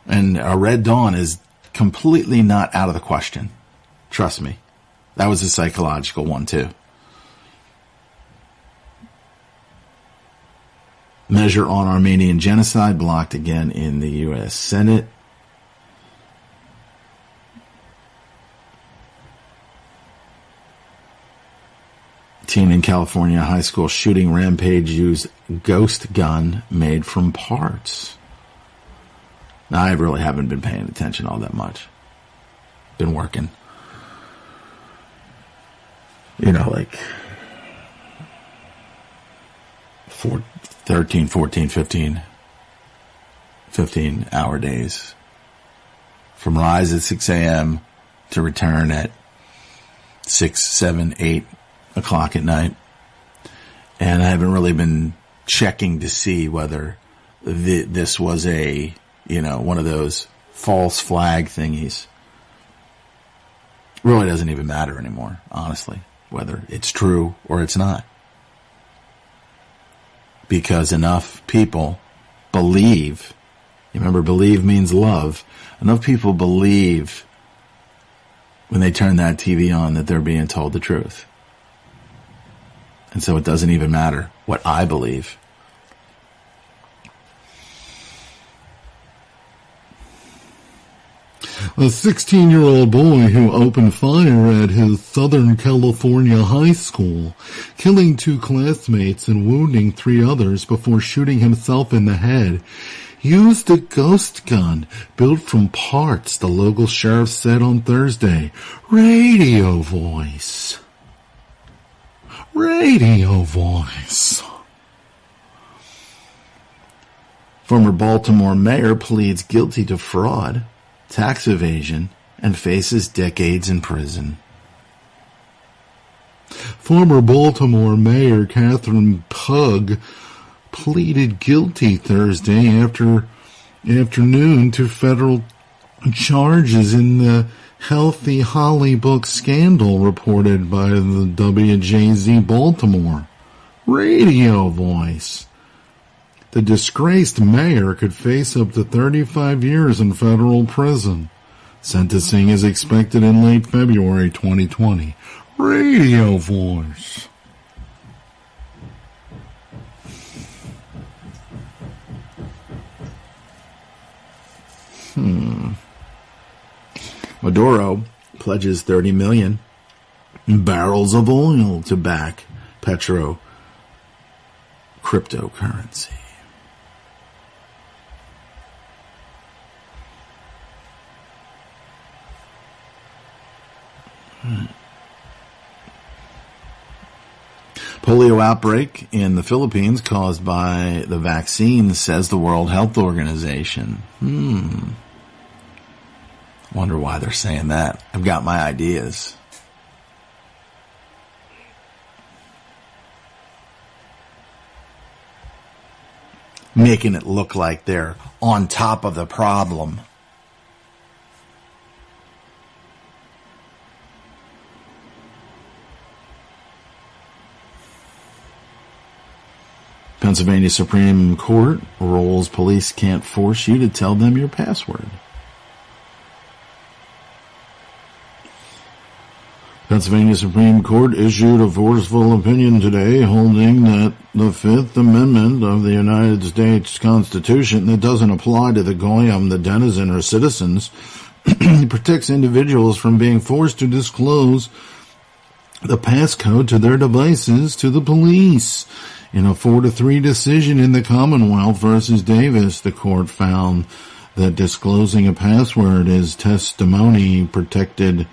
And a Red Dawn is completely not out of the question. Trust me. That was a psychological one too. Measure on Armenian genocide blocked again in the U.S. Senate. Teen in California high school shooting rampage used ghost gun made from parts. Now, I really haven't been paying attention all that much. Been working. Like 13, 14, 15 hour days. From rise at 6 a.m. to return at 6, 7, 8 o'clock at night. And I haven't really been checking to see whether this was one of those false flag thingies. Really doesn't even matter anymore, honestly, whether it's true or it's not. Because enough people believe, remember believe means love, enough people believe when they turn that TV on that they're being told the truth. And so it doesn't even matter what I believe. A 16-year-old boy who opened fire at his Southern California high school, killing 2 classmates and wounding 3 others before shooting himself in the head, used a ghost gun built from parts, the local sheriff said on Thursday. Radio voice. Former Baltimore mayor pleads guilty to fraud, tax evasion, and faces decades in prison. Former Baltimore Mayor Catherine Pug pleaded guilty Thursday afternoon to federal charges in the Healthy Holly book scandal reported by the WJZ Baltimore. Radio voice. The disgraced mayor could face up to 35 years in federal prison. Sentencing is expected in late February 2020. Radio voice. Maduro pledges 30 million barrels of oil to back Petro cryptocurrency. Polio outbreak in the Philippines caused by the vaccine, says the World Health Organization. Wonder why they're saying that. I've got my ideas. Making it look like they're on top of the problem. Pennsylvania Supreme Court rules police can't force you to tell them your password. Pennsylvania Supreme Court issued a forceful opinion today holding that the Fifth Amendment of the United States Constitution, that doesn't apply to the goyim, the denizen, or citizens, protects individuals from being forced to disclose the passcode to their devices to the police. In a 4-3 decision in the Commonwealth versus Davis, the court found that disclosing a password is testimony protected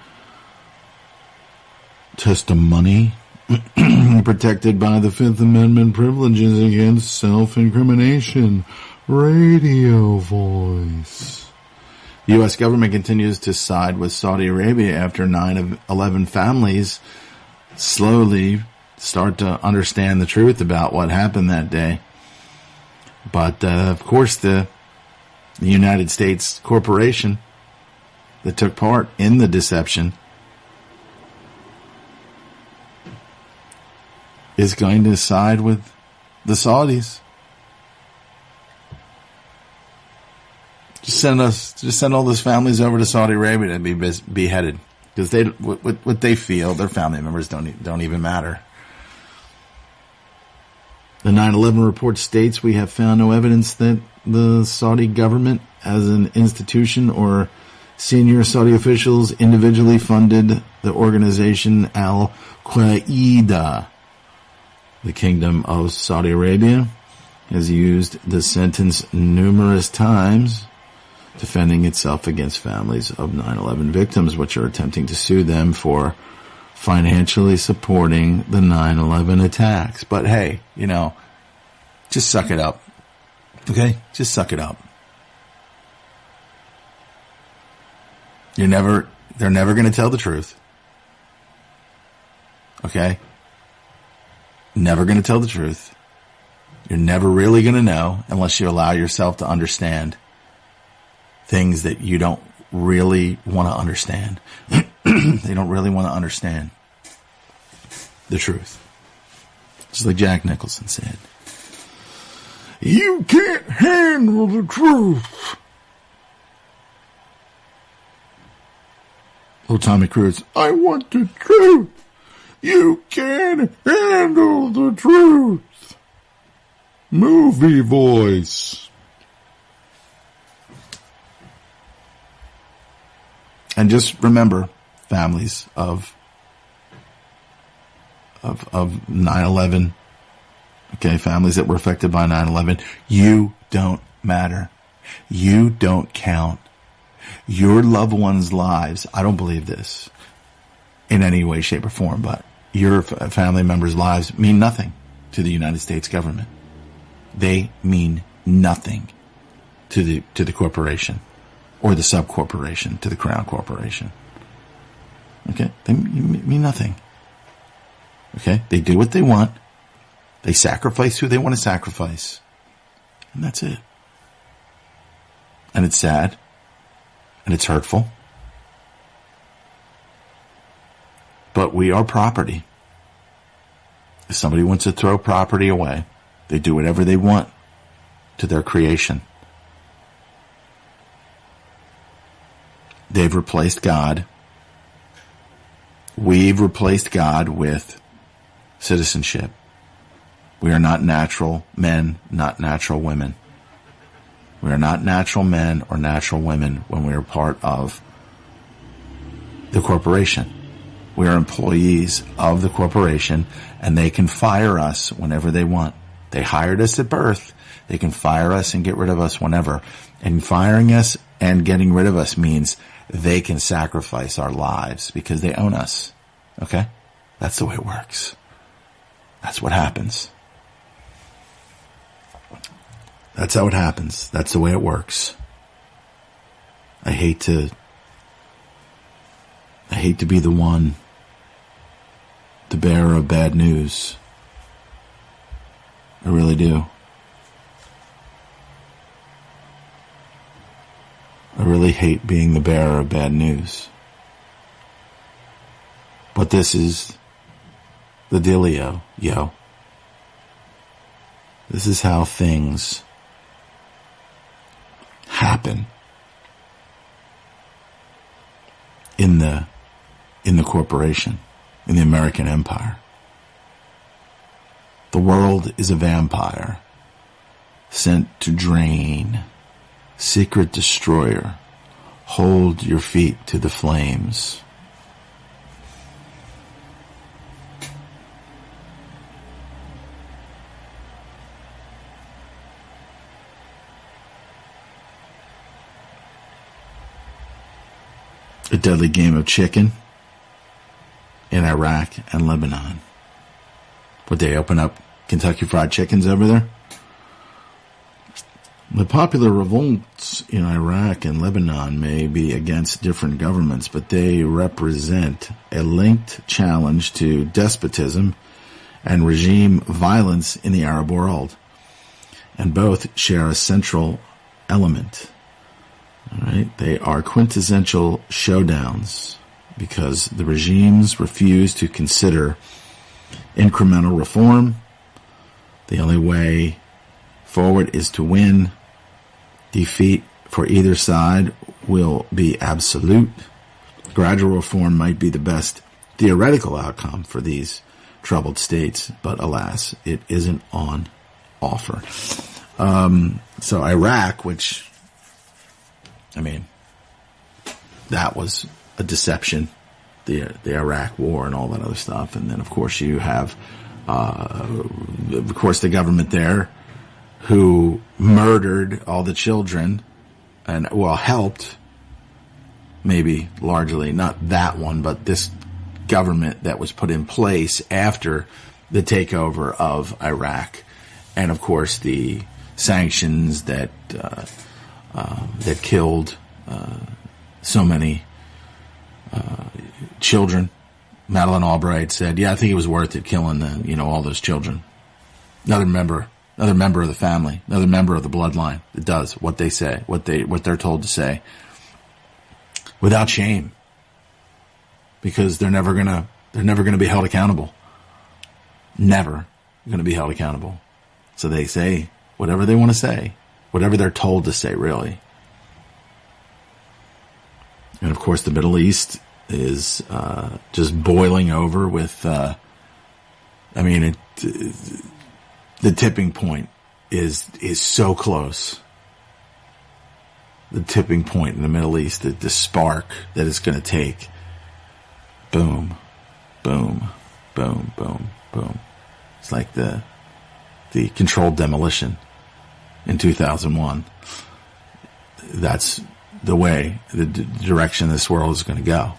by the Fifth Amendment privileges against self-incrimination. Radio voice. The U.S. government continues to side with Saudi Arabia after 9/11 families slowly start to understand the truth about what happened that day. But, of course, the United States corporation that took part in the deception is going to side with the Saudis. Just send all those families over to Saudi Arabia to be beheaded, because what they feel, their family members don't even matter. The 9/11 report states we have found no evidence that the Saudi government, as an institution or senior Saudi officials, individually funded the organization Al-Qaeda. The Kingdom of Saudi Arabia has used the sentence numerous times, defending itself against families of 9/11 victims, which are attempting to sue them for financially supporting the 9/11 attacks. But hey, just suck it up. Okay? Just suck it up. They're never going to tell the truth. Okay? Never going to tell the truth. You're never really going to know unless you allow yourself to understand things that you don't really want to understand. They don't really want to understand the truth. Just like Jack Nicholson said. You can't handle the truth. Oh, Tommy Cruise. I want the truth. You can't handle the truth. Movie voice. And just remember, families of 9/11, okay, families that were affected by 9/11, you don't matter. You don't count. Your loved ones' lives, I don't believe this in any way, shape, or form, but your family members' lives mean nothing to the United States government. They mean nothing to the corporation or the sub-corporation, to the Crown Corporation. Okay? They mean nothing. Okay? They do what they want. They sacrifice who they want to sacrifice. And that's it. And it's sad. And it's hurtful. But we are property. If somebody wants to throw property away, they do whatever they want to their creation. They've replaced God. We've replaced God with citizenship. We are not natural men, not natural women. We are not natural men or natural women when we are part of the corporation. We are employees of the corporation, and they can fire us whenever they want. They hired us at birth. They can fire us and get rid of us whenever. And firing us and getting rid of us means they can sacrifice our lives because they own us. Okay? That's the way it works. That's what happens. That's how it happens. That's the way it works. I hate to be the one, the bearer of bad news. I really do. I really hate being the bearer of bad news. But this is the dealio, yo. This is how things happen in the corporation. in the American empire. The world is a vampire sent to drain, secret destroyer. Hold your feet to the flames. A deadly game of chicken in Iraq and Lebanon. Would they open up Kentucky Fried Chickens over there? The popular revolts in Iraq and Lebanon may be against different governments, but they represent a linked challenge to despotism and regime violence in the Arab world, and both share a central element. All right? They are quintessential showdowns because the regimes refuse to consider incremental reform. The only way forward is to win. Defeat for either side will be absolute. Gradual reform might be the best theoretical outcome for these troubled states, but alas, it isn't on offer. So Iraq, which, I mean, that was a deception, the Iraq war and all that other stuff. And then, of course, you have, of course, the government there who murdered all the children and, well, helped, maybe largely, not that one, but this government that was put in place after the takeover of Iraq. And, of course, the sanctions that that killed so many children. Madeleine Albright said, "Yeah, I think it was worth it killing all those children." Another member of the family, another member of the bloodline that does what they say, what they're told to say, without shame, because they're never gonna be held accountable. Never gonna be held accountable. So they say whatever they want to say, whatever they're told to say, really. And of course, the Middle East is just boiling over with. The tipping point is so close. The tipping point in the Middle East, the spark that it's going to take. Boom, boom, boom, boom, boom. It's like the controlled demolition in 2001. That's the way, the direction this world is going to go.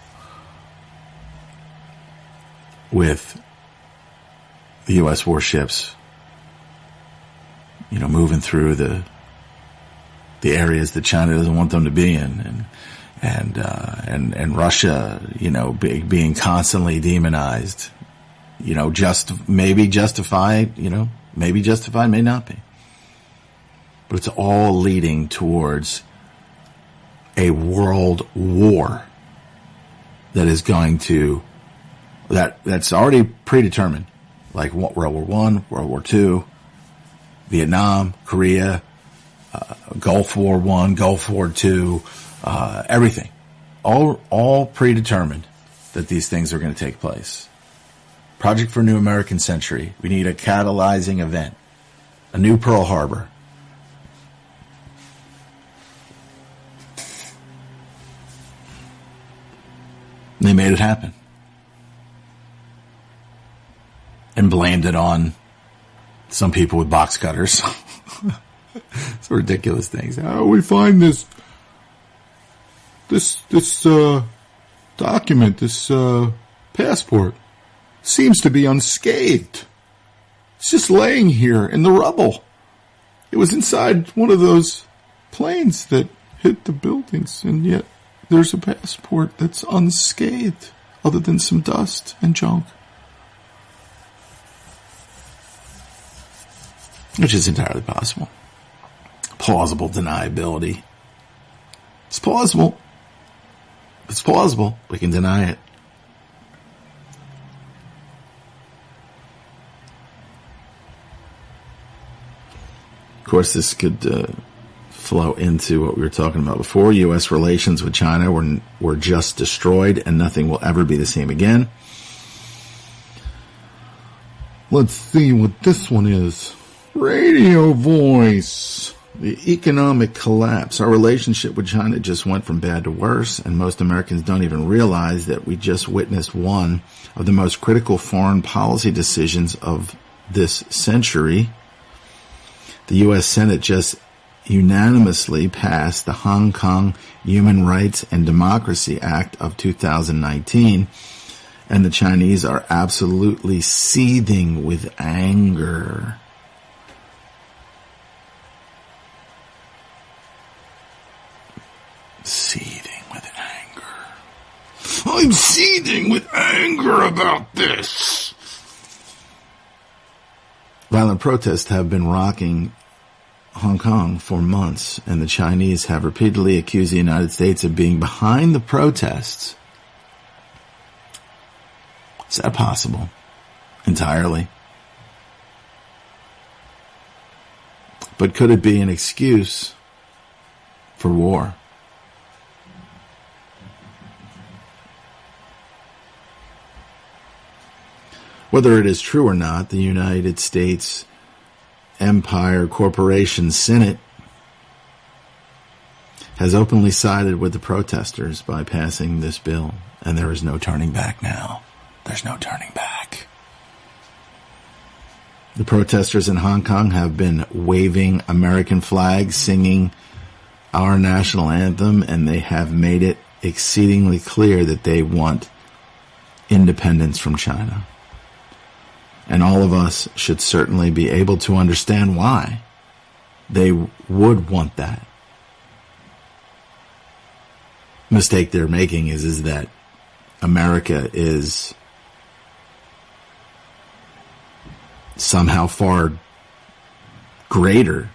With the U.S. warships, moving through the areas that China doesn't want them to be in, and Russia, being constantly demonized, maybe justified, may not be, but it's all leading towards a world war that is going to that's already predetermined, like World War I, World War II, Vietnam, Korea, Gulf War I, Gulf War II, everything. All predetermined that these things are going to take place. Project for a New American Century. We need a catalyzing event. A new Pearl Harbor. And they made it happen. And blamed it on some people with box cutters. It's ridiculous things. Oh, we find this document, this passport, seems to be unscathed. It's just laying here in the rubble. It was inside one of those planes that hit the buildings, and yet there's a passport that's unscathed, other than some dust and junk. Which is entirely possible. Plausible deniability. It's plausible. It's plausible. We can deny it. Of course, this could flow into what we were talking about before. U.S. relations with China were just destroyed, and nothing will ever be the same again. Let's see what this one is. Radio voice. The economic collapse. Our relationship with China just went from bad to worse, and most Americans don't even realize that we just witnessed one of the most critical foreign policy decisions of this century. The U.S. Senate just unanimously passed the Hong Kong Human Rights and Democracy Act of 2019, and the Chinese are absolutely seething with anger. Seething with anger. I'm seething with anger about this. Violent protests have been rocking Hong Kong for months, and the Chinese have repeatedly accused the United States of being behind the protests. Is that possible? Entirely. But could it be an excuse for war? Whether it is true or not, the United States Empire Corporation Senate has openly sided with the protesters by passing this bill, and there is no turning back now. There's no turning back. The protesters in Hong Kong have been waving American flags, singing our national anthem, and they have made it exceedingly clear that they want independence from China. And all of us should certainly be able to understand why they would want that. Mistake they're making is that America is somehow far greater,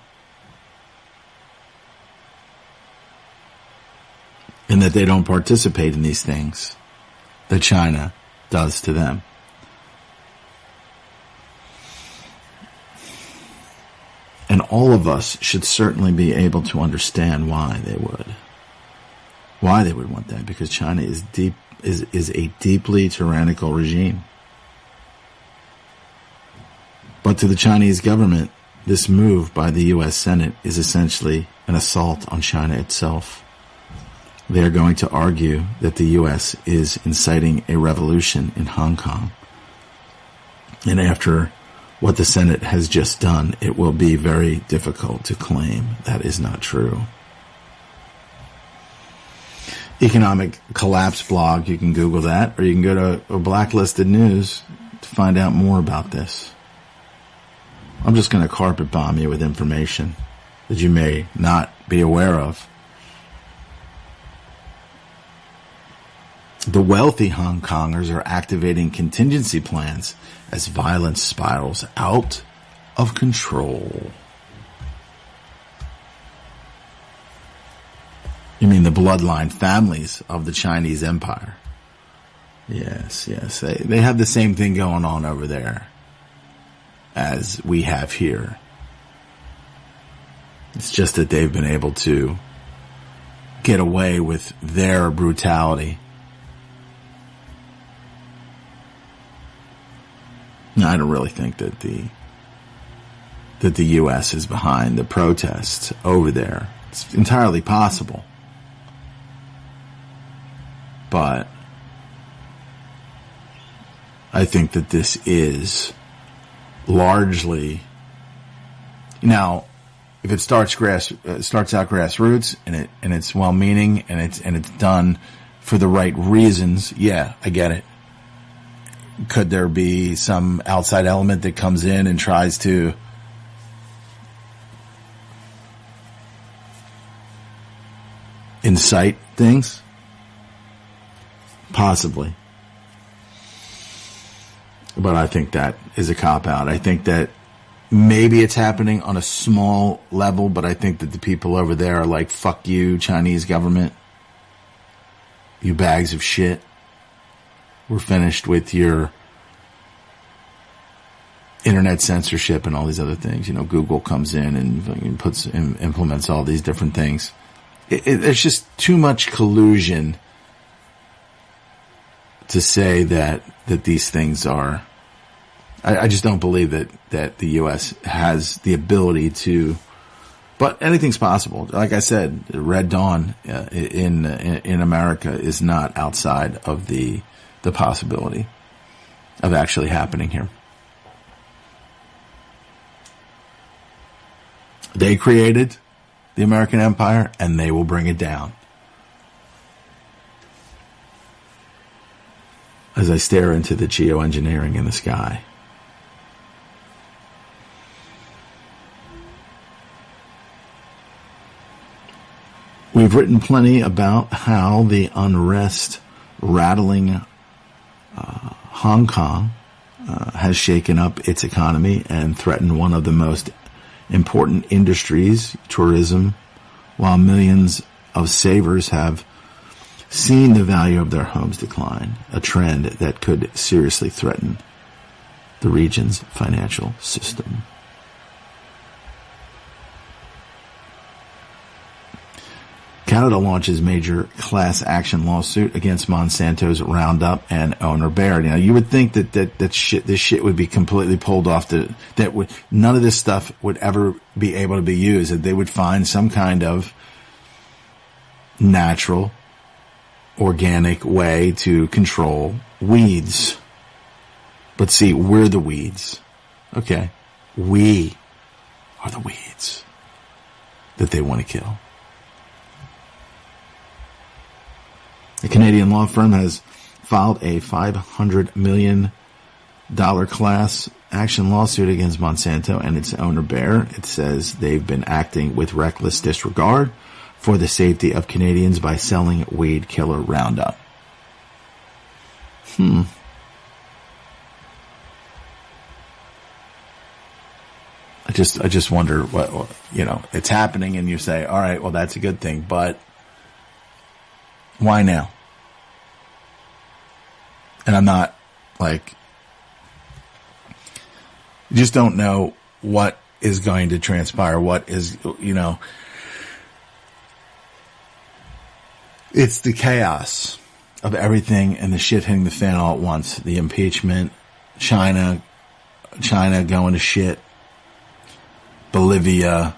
and that they don't participate in these things that China does to them. And all of us should certainly be able to understand why they would. Why they would want that, because China is a deeply tyrannical regime. But to the Chinese government, this move by the U.S. Senate is essentially an assault on China itself. They are going to argue that the U.S. is inciting a revolution in Hong Kong. And after what the Senate has just done, it will be very difficult to claim that is not true. Economic collapse blog, you can Google that, or you can go to Blacklisted News to find out more about this. I'm just going to carpet bomb you with information that you may not be aware of. The wealthy Hong Kongers are activating contingency plans as violence spirals out of control. You mean the bloodline families of the Chinese Empire? Yes. They have the same thing going on over there as we have here. It's just that they've been able to get away with their brutality. No, I don't really think that the U.S. is behind the protests over there. It's entirely possible. But I think that this is largely, now, if it starts out grassroots and it's well-meaning and it's done for the right reasons, yeah, I get it. Could there be some outside element that comes in and tries to incite things? Possibly. But I think that is a cop-out. I think that maybe it's happening on a small level, but I think that the people over there are like, fuck you, Chinese government. You bags of shit. We're finished with your internet censorship and all these other things. You know, Google comes in and implements all these different things. There's just too much collusion to say that these things are I just don't believe that the U.S. has the ability to. But anything's possible. Like I said, Red Dawn in America is not outside of the possibility of actually happening here. They created the American empire, and they will bring it down. As I stare into the geoengineering in the sky. We've written plenty about how the unrest rattling Hong Kong has shaken up its economy and threatened one of the most important industries, tourism, while millions of savers have seen the value of their homes decline, a trend that could seriously threaten the region's financial system. Canada launches major class action lawsuit against Monsanto's Roundup and owner Bayer. You know, you would think that this shit would be completely pulled off. None of this stuff would ever be able to be used. That they would find some kind of natural, organic way to control weeds. But see, we're the weeds. Okay, we are the weeds that they want to kill. The Canadian law firm has filed a $500 million class action lawsuit against Monsanto and its owner Bayer. It says they've been acting with reckless disregard for the safety of Canadians by selling weed killer Roundup. I just wonder what, it's happening and you say, all right, well, that's a good thing, but why now? And I'm not you just don't know what is going to transpire. What is, it's the chaos of everything and the shit hitting the fan all at once. The impeachment, China going to shit, Bolivia,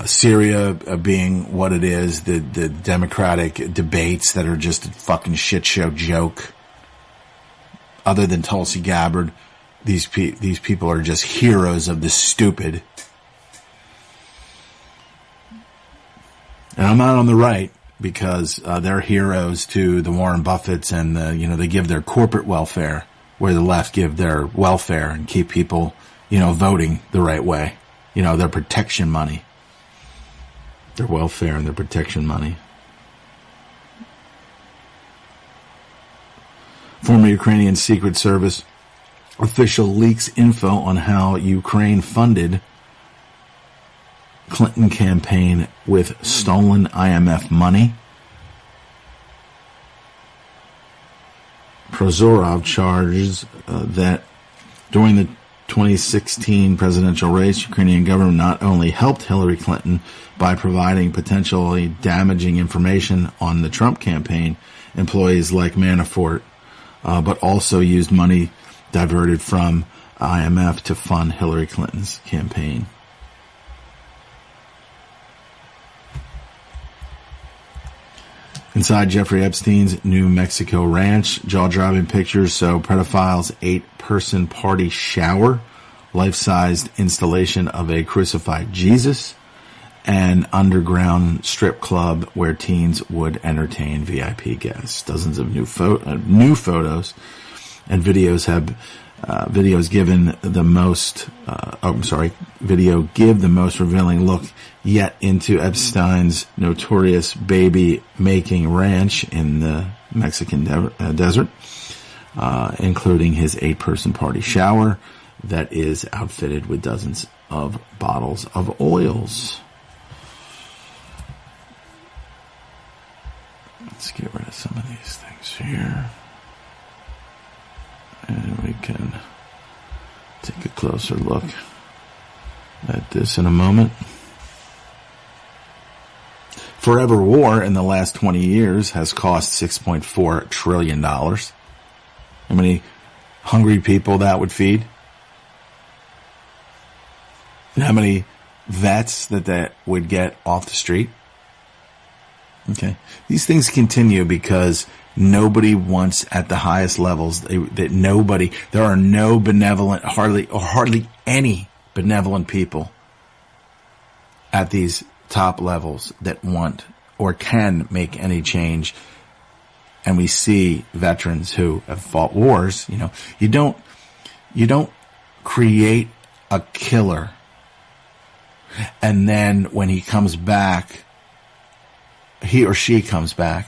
Syria being what it is, the democratic debates that are just a fucking shit show joke. Other than Tulsi Gabbard, these people are just heroes of the stupid. And I'm not on the right because they're heroes to the Warren Buffetts and they give their corporate welfare, where the left give their welfare and keep people, voting the right way. Their protection money. Their welfare and their protection money. Former Ukrainian Secret Service official leaks info on how Ukraine funded Clinton campaign with stolen IMF money. Prozorov charges that during the 2016 presidential race, Ukrainian government not only helped Hillary Clinton by providing potentially damaging information on the Trump campaign employees like Manafort, but also used money diverted from IMF to fund Hillary Clinton's campaign. Inside Jeffrey Epstein's New Mexico ranch, jaw-dropping pictures show pedophiles' 8-person party shower, life-sized installation of a crucified Jesus, and underground strip club where teens would entertain VIP guests. Dozens of new photos and videos have video give the most revealing look yet into Epstein's notorious baby-making ranch in the Mexican desert, including his 8-person party shower that is outfitted with dozens of bottles of oils. Let's get rid of some of these things here. And we can take a closer look at this in a moment. Forever war in the last 20 years has cost $6.4 trillion. How many hungry people that would feed? And how many vets that would get off the street? Okay. These things continue because nobody wants at the highest levels there are no benevolent, hardly any benevolent people at these top levels that want or can make any change. And we see veterans who have fought wars. You don't create a killer and then when he comes back, he or she comes back,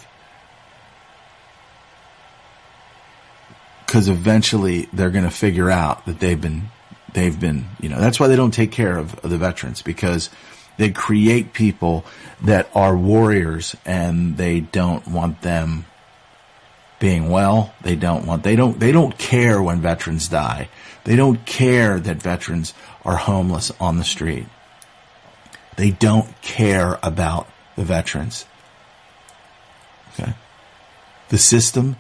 because eventually they're going to figure out that they've been, that's why they don't take care of the veterans, because they create people that are warriors and they don't want them being well. They don't care when veterans die. They don't care that veterans are homeless on the street. They don't care about the veterans. Okay. The system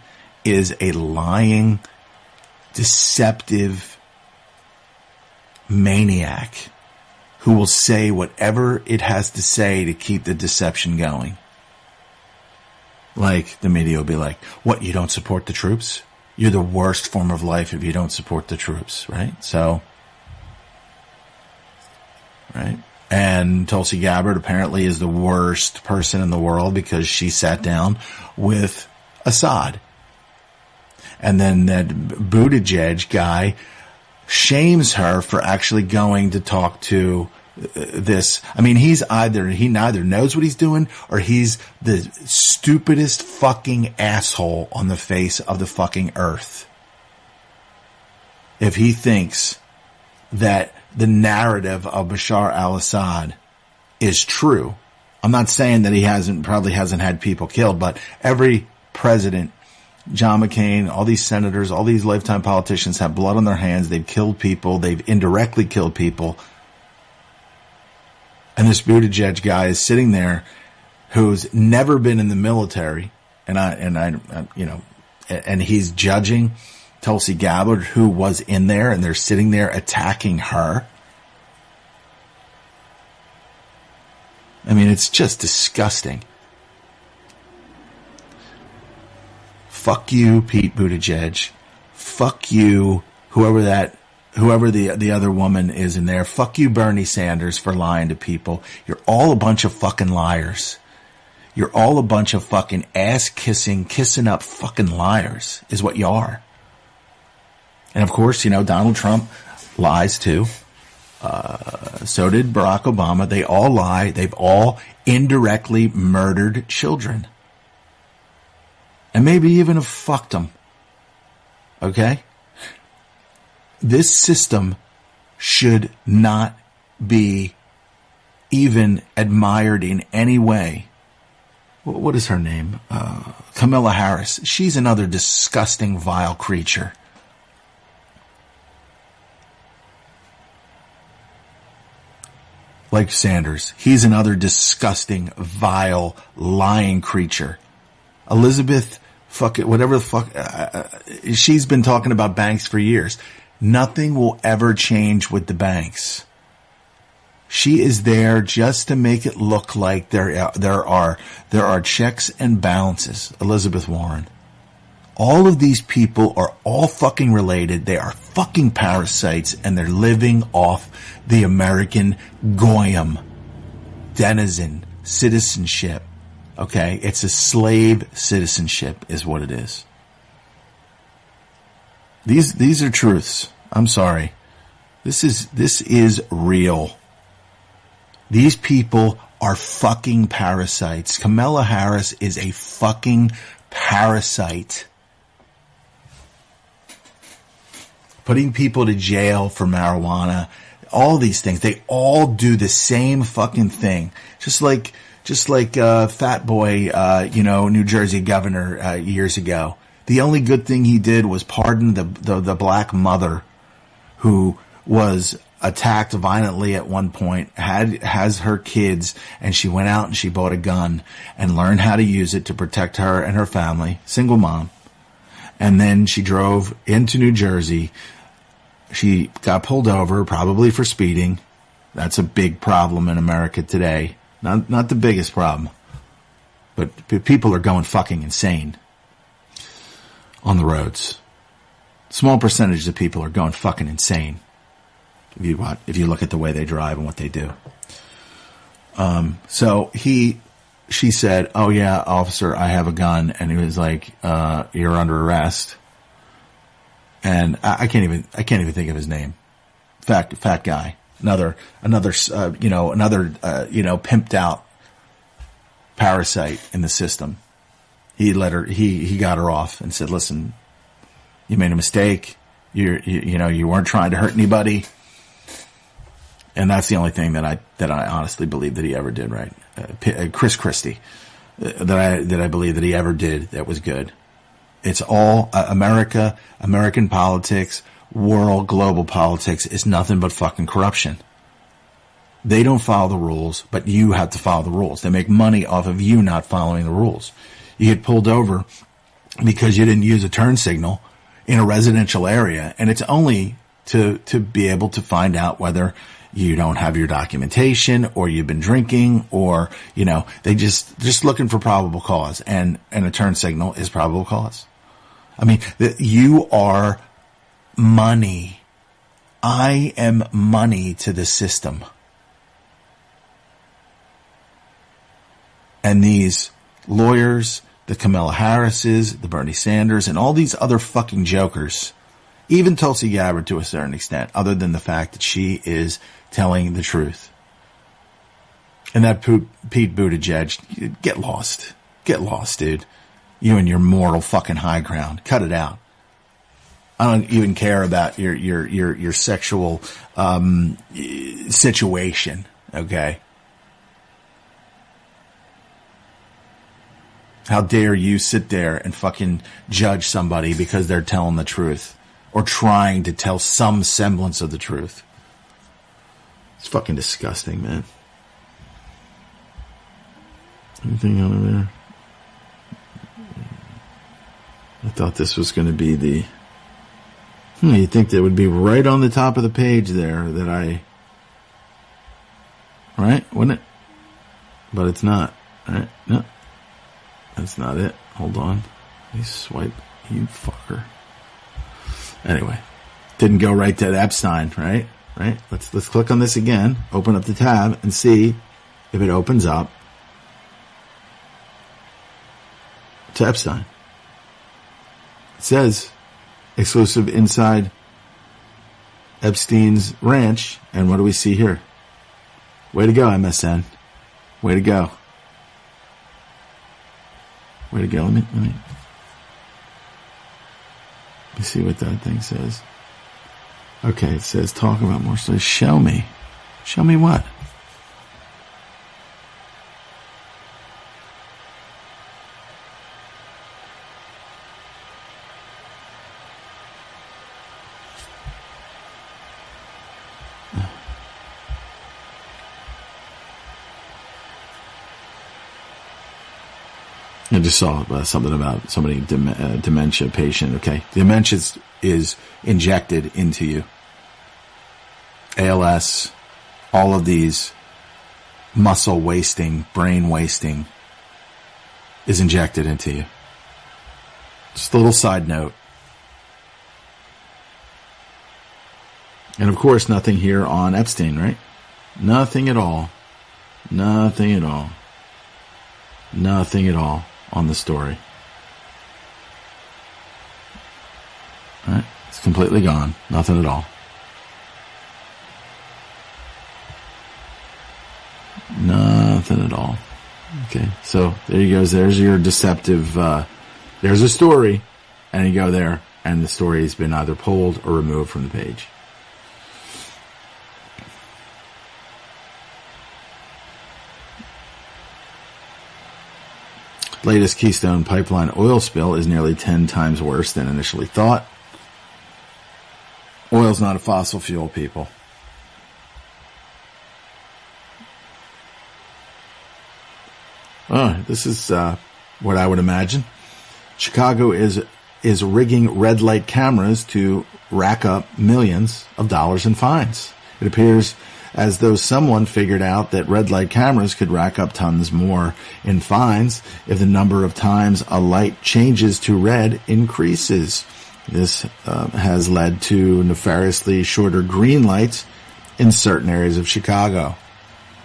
is a lying, deceptive maniac who will say whatever it has to say to keep the deception going. Like, the media will be like, what, you don't support the troops? You're the worst form of life if you don't support the troops, right? So, right? And Tulsi Gabbard apparently is the worst person in the world because she sat down with Assad. And then that Buttigieg guy shames her for actually going to talk to this. I mean, he neither knows what he's doing or he's the stupidest fucking asshole on the face of the fucking earth. If he thinks that the narrative of Bashar al-Assad is true. I'm not saying that he probably hasn't had people killed, but every president, John McCain, all these senators, all these lifetime politicians have blood on their hands. They've killed people. They've indirectly killed people. And this Buttigieg guy is sitting there who's never been in the military. And he's judging Tulsi Gabbard, who was in there, and they're sitting there attacking her. I mean, it's just disgusting. Fuck you, Pete Buttigieg. Fuck you, whoever the other woman is in there. Fuck you, Bernie Sanders, for lying to people. You're all a bunch of fucking liars. You're all a bunch of fucking ass-kissing, kissing up fucking liars, is what you are. And of course, Donald Trump lies too. So did Barack Obama. They all lie. They've all indirectly murdered children. And maybe even have fucked them. Okay? This system should not be even admired in any way. What is her name? Kamala Harris. She's another disgusting, vile creature. Like Sanders. He's another disgusting, vile, lying creature. Elizabeth, whatever the fuck, she's been talking about banks for years. Nothing will ever change with the banks. She is there just to make it look like there are checks and balances. Elizabeth Warren. All of these people are all fucking related. They are fucking parasites, and they're living off the American goyim, denizen, citizenship. Okay? It's a slave citizenship is what it is. These are truths. I'm sorry. This is real. These people are fucking parasites. Kamala Harris is a fucking parasite. Putting people to jail for marijuana, all these things, they all do the same fucking thing. Just like Fat Boy, New Jersey governor years ago. The only good thing he did was pardon the black mother who was attacked violently at one point, has her kids, and she went out and she bought a gun and learned how to use it to protect her and her family, single mom. And then she drove into New Jersey. She got pulled over, probably for speeding. That's a big problem in America today. Not the biggest problem. But people are going fucking insane on the roads. Small percentage of people are going fucking insane. If you look at the way they drive and what they do. So she said, "Oh yeah, officer, I have a gun," and he was like, "You're under arrest." And I can't even think of his name. Fat guy, another pimped out parasite in the system. He got her off and said, "Listen, you made a mistake. You weren't trying to hurt anybody." And that's the only thing that I honestly believe that he ever did right. Chris Christie, that I believe that he ever did that was good. It's all America, American politics, world, global politics is nothing but fucking corruption. They don't follow the rules, but you have to follow the rules. They make money off of you not following the rules. You get pulled over because you didn't use a turn signal in a residential area, and it's only to be able to find out whether you don't have your documentation or you've been drinking or, they just looking for probable cause, and a turn signal is probable cause. I mean, you are money. I am money to the system. And these lawyers, the Kamala Harrises, the Bernie Sanders, and all these other fucking jokers, even Tulsi Gabbard to a certain extent, other than the fact that she is telling the truth. And that Pete Buttigieg, get lost. Get lost, dude. You and your moral fucking high ground. Cut it out. I don't even care about your sexual situation, okay? How dare you sit there and fucking judge somebody because they're telling the truth or trying to tell some semblance of the truth. It's fucking disgusting, man. Anything under there? I thought this was going to be the... you'd think that would be right on the top of the page there that I... Right? Wouldn't it? But it's not. Right? No. That's not it. Hold on. Let me swipe. You fucker. Anyway. Didn't go right to Epstein, right? Right? Let's click on this again. Open up the tab and see if it opens up to Epstein. It says exclusive inside Epstein's ranch. And what do we see here? Way to go, MSN. Way to go. Way to go. Let me see what that thing says. Okay, it says talk about more stories. Show me. Show me what? I just saw something about somebody, dementia patient. Okay. Dementia is injected into you. ALS, all of these muscle wasting, brain wasting is injected into you. Just a little side note. And of course, nothing here on Epstein, right? Nothing at all. Nothing at all. Nothing at all on the story. All right? It's completely gone. Nothing at all. Nothing at all. Okay, so there you go. There's your deceptive, there's a story, and you go there, and the story has been either pulled or removed from the page. Latest Keystone Pipeline oil spill is nearly 10 times worse than initially thought. Oil's not a fossil fuel, people. Oh, this is what I would imagine. Chicago is is rigging red light cameras to rack up millions of dollars in fines. It appears as though someone figured out that red light cameras could rack up tons more in fines if the number of times a light changes to red increases. This has led to nefariously shorter green lights in certain areas of Chicago.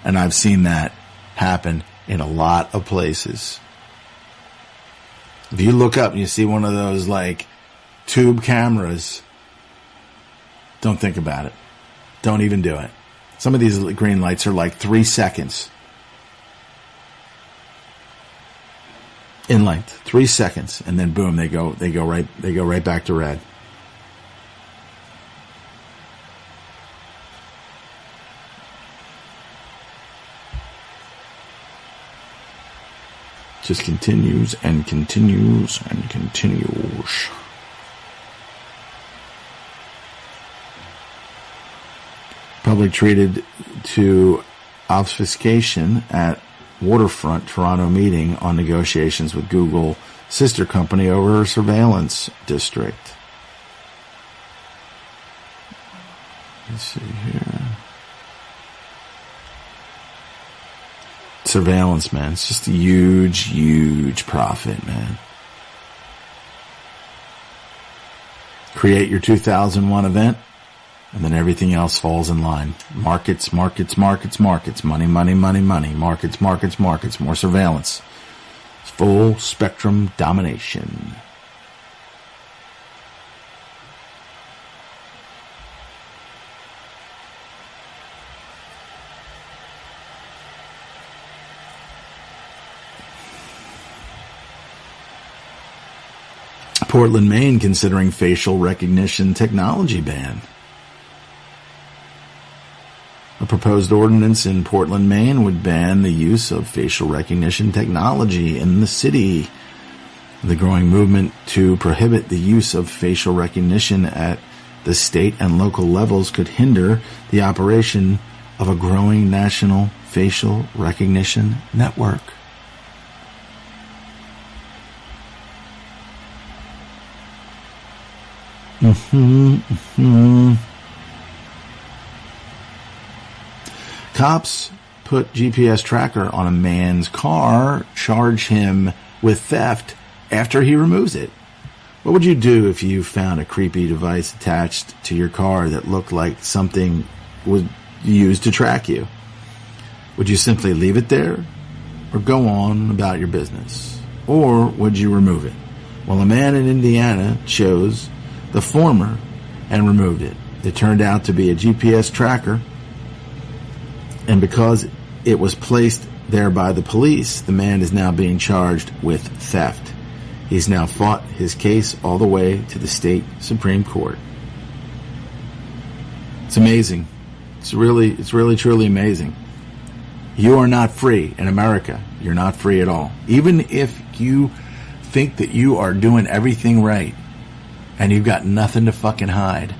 And I've seen that happen in a lot of places. If you look up and you see one of those like tube cameras, don't think about it. Don't even do it. Some of these green lights are like 3 seconds in length, 3 seconds, and then boom, they go right back to red. Just continues and continues and continues. Public treated to obfuscation at waterfront Toronto meeting on negotiations with Google sister company over surveillance district. Let's see here. Surveillance, man. It's just a huge, huge profit, man. Create your 2001 event, and then everything else falls in line. Markets, markets, markets, markets. Money, money, money, money. Markets, markets, markets. More surveillance. It's full spectrum domination. Portland, Maine considering facial recognition technology ban. A proposed ordinance in Portland, Maine would ban the use of facial recognition technology in the city. The growing movement to prohibit the use of facial recognition at the state and local levels could hinder the operation of a growing national facial recognition network. Cops put GPS tracker on a man's car, charge him with theft after he removes it. What would you do if you found a creepy device attached to your car that looked like something was used to track you? Would you simply leave it there or go on about your business? Or would you remove it? Well, a man in Indiana chose the former and removed it. It turned out to be a GPS tracker, and because it was placed there by the police, the man is now being charged with theft. He's now fought his case all the way to the state Supreme Court. It's amazing. It's really truly amazing. You are not free in America. You're not free at all. Even if you think that you are doing everything right and you've got nothing to fucking hide,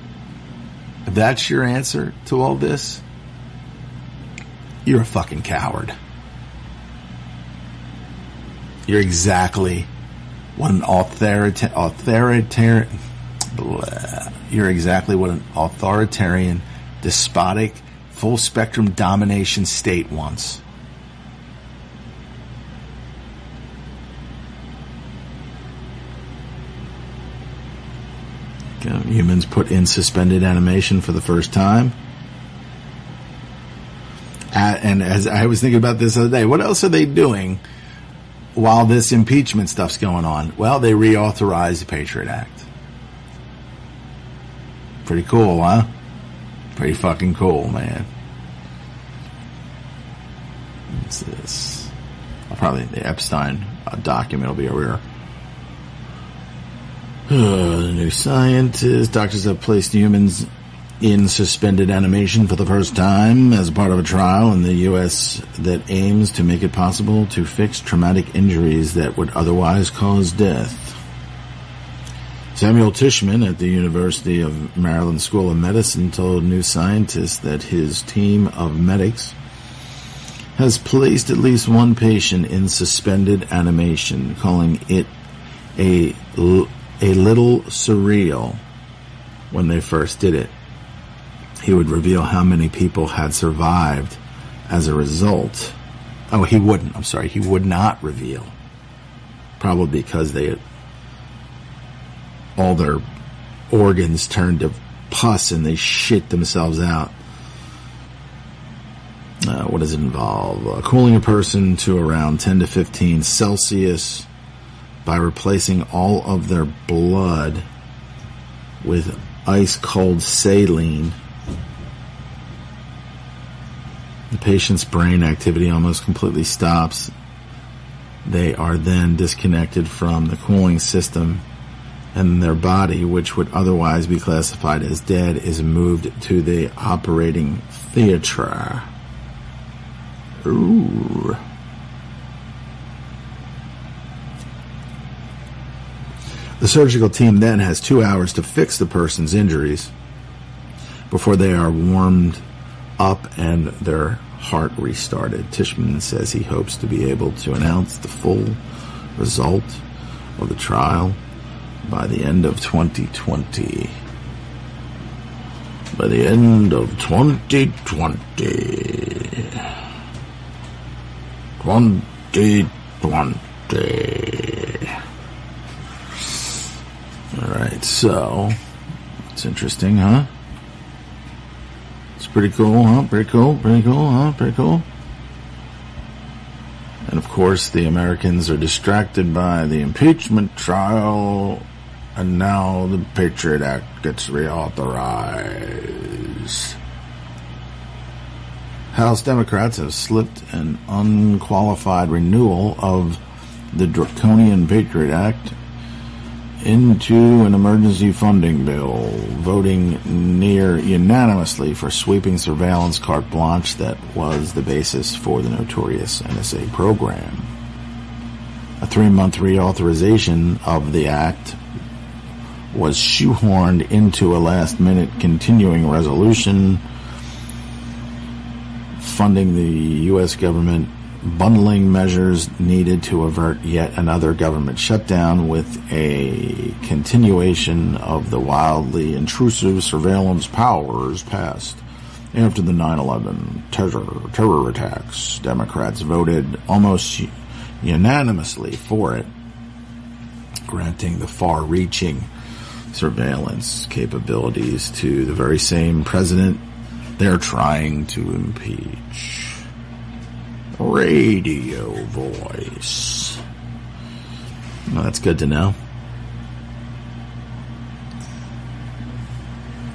if that's your answer to all this, you're a fucking coward. You're exactly what an authoritarian, despotic, full spectrum domination state wants. Humans put in suspended animation for the first time. And as I was thinking about this the other day, what else are they doing while this impeachment stuff's going on? Well, they reauthorized the Patriot Act. Pretty cool, huh? Pretty fucking cool, man. What's this? Probably the Epstein document will be over here. The new scientist. Doctors have placed humans in suspended animation for the first time as part of a trial in the U.S. that aims to make it possible to fix traumatic injuries that would otherwise cause death. Samuel Tishman at the University of Maryland School of Medicine told New Scientist that his team of medics has placed at least one patient in suspended animation, calling it a a little surreal when they first did it. He would reveal how many people had survived as a result. Oh, he wouldn't. I'm sorry. He would not reveal. Probably because all their organs turned to pus and they shit themselves out. What does it involve? Cooling a person to around 10 to 15 Celsius by replacing all of their blood with ice-cold saline. The patient's brain activity almost completely stops. They are then disconnected from the cooling system, and their body, which would otherwise be classified as dead, is moved to the operating theater. Ooh. The surgical team then has 2 hours to fix the person's injuries before they are warmed up and their heart restarted. Tishman says he hopes to be able to announce the full result of the trial by the end of 2020. By the end of 2020. 2020. Alright, so it's interesting, huh? It's pretty cool, huh? Pretty cool, huh? Pretty cool. And of course, the Americans are distracted by the impeachment trial, and now the Patriot Act gets reauthorized. House Democrats have slipped an unqualified renewal of the draconian Patriot Act into an emergency funding bill, voting near unanimously for sweeping surveillance carte blanche that was the basis for the notorious NSA program. A 3-month reauthorization of the act was shoehorned into a last-minute continuing resolution funding the U.S. government bundling measures needed to avert yet another government shutdown with a continuation of the wildly intrusive surveillance powers passed after the 9/11 terror attacks. Democrats voted almost unanimously for it, granting the far-reaching surveillance capabilities to the very same president they're trying to impeach. Radio voice. Well, that's good to know.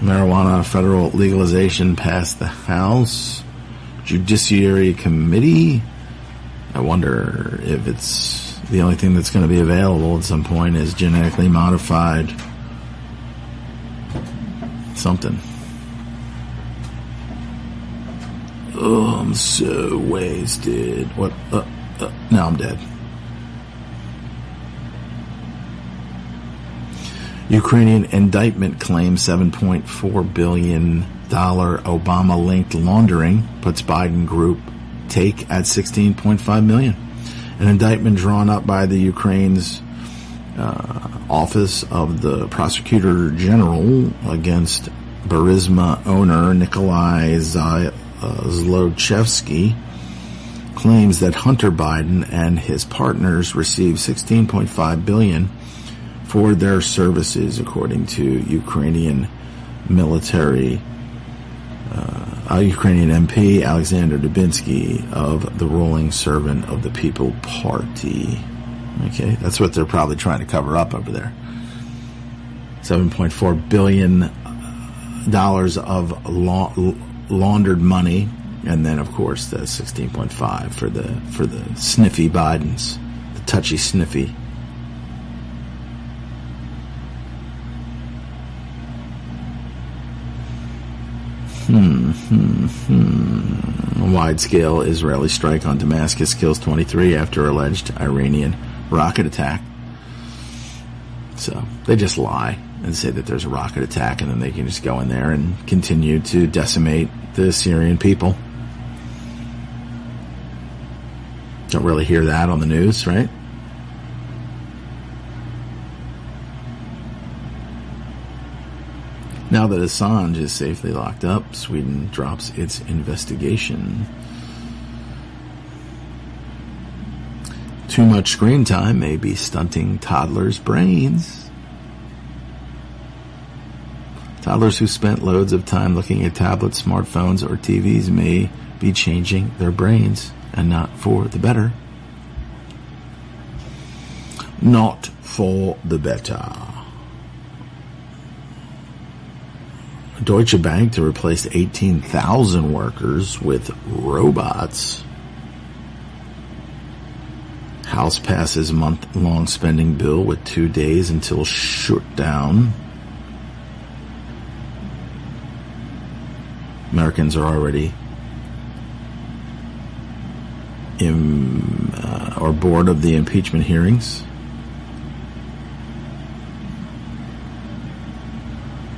Marijuana federal legalization passed the House Judiciary Committee. I wonder if it's the only thing that's going to be available at some point is genetically modified something. Oh, I'm so wasted. What? Now I'm dead. Ukrainian indictment claims $7.4 billion Obama-linked laundering puts Biden group take at $16.5 million. An indictment drawn up by the Ukraine's Office of the Prosecutor General against Burisma owner Nikolai Zlochevsky claims that Hunter Biden and his partners received $16.5 billion for their services, according to Ukrainian military, Ukrainian MP Alexander Dubinsky of the ruling Servant of the People Party. Okay, that's what they're probably trying to cover up over there. $7.4 billion of laundered money, and then of course the 16.5 for the sniffy Bidens, the touchy sniffy. A wide-scale Israeli strike on Damascus kills 23 after alleged Iranian rocket attack. So they just lie and say that there's a rocket attack, and then they can just go in there and continue to decimate the Syrian people. Don't really hear that on the news, right? Now that Assange is safely locked up, Sweden drops its investigation. Too much screen time may be stunting toddlers' brains. Toddlers who spent loads of time looking at tablets, smartphones, or TVs may be changing their brains, and not for the better. Not for the better. Deutsche Bank to replace 18,000 workers with robots. House passes month-long spending bill with 2 days until shutdown. Americans are already bored of the impeachment hearings.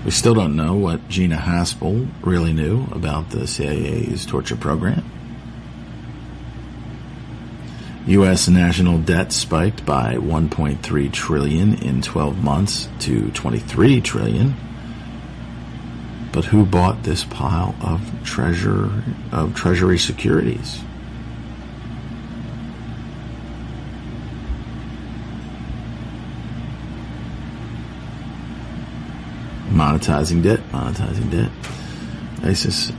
We still don't know what Gina Haspel really knew about the CIA's torture program. U.S. national debt spiked by $1.3 trillion in 12 months to $23 trillion. But who bought this pile of treasury securities? Monetizing debt. ISIS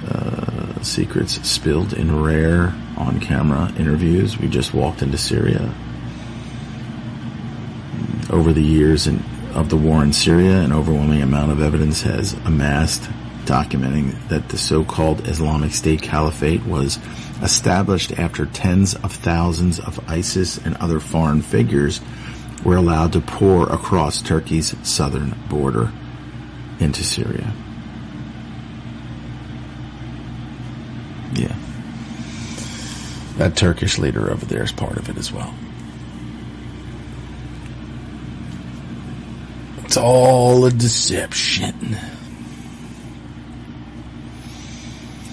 secrets spilled in rare on-camera interviews. We just walked into Syria. Over the years of the war in Syria, an overwhelming amount of evidence has amassed documenting that the so-called Islamic State Caliphate was established after tens of thousands of ISIS and other foreign figures were allowed to pour across Turkey's southern border into Syria. Yeah. That Turkish leader over there is part of it as well. It's all a deception.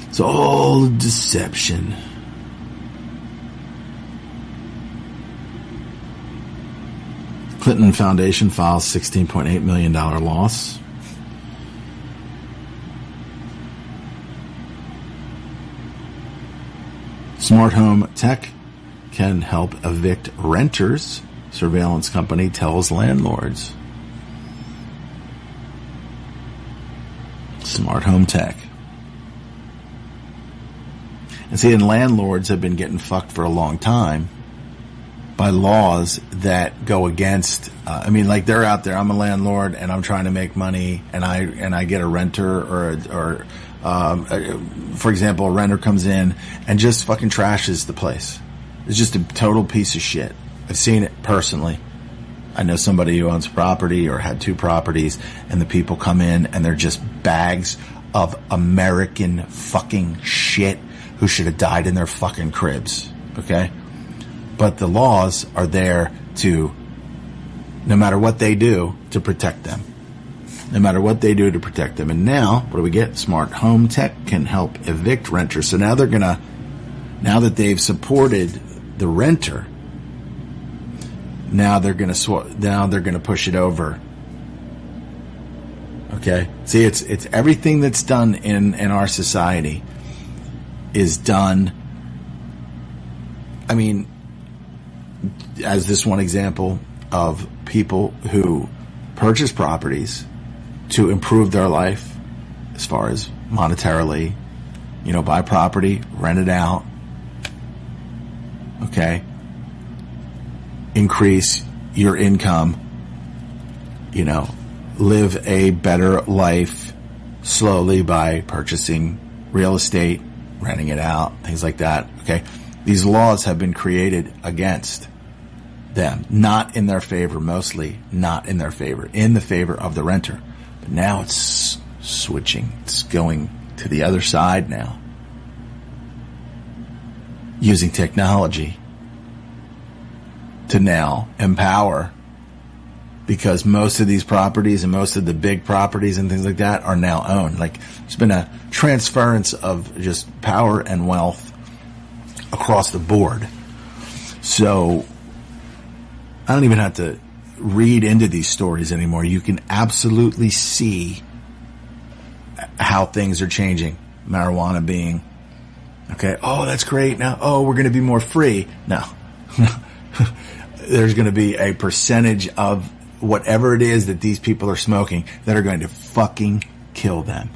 It's all a deception. Clinton Foundation files $16.8 million loss. Smart home tech can help evict renters, surveillance company tells landlords. Smart home tech. And see, and landlords have been getting fucked for a long time by laws that go against, like they're out there, I'm a landlord and I'm trying to make money and I get a renter or for example, a renter comes in and just fucking trashes the place. It's just a total piece of shit. I've seen it personally. I know somebody who owns property or had 2 properties, and the people come in and they're just bags of American fucking shit who should have died in their fucking cribs. Okay? But the laws are there to, no matter what they do, to protect them. No matter what they do to protect them. And now, what do we get? Smart home tech can help evict renters. So now now that they've supported the renter, now they're gonna push it over. Okay? See, it's everything that's done in our society is done. As this one example of people who purchase properties to improve their life as far as monetarily, buy property, rent it out, okay, increase your income, live a better life slowly by purchasing real estate, renting it out, things like that, okay? These laws have been created against them, not in their favor, mostly not in their favor, in the favor of the renter. But now it's switching. It's going to the other side now. Using technology to now empower, because most of these properties and most of the big properties and things like that are now owned. Like, there's been a transference of just power and wealth across the board. So I don't even have to read into these stories anymore. You can absolutely see how things are changing. Marijuana being, okay, oh, that's great. Now, oh, we're going to be more free. No. There's going to be a percentage of whatever it is that these people are smoking that are going to fucking kill them.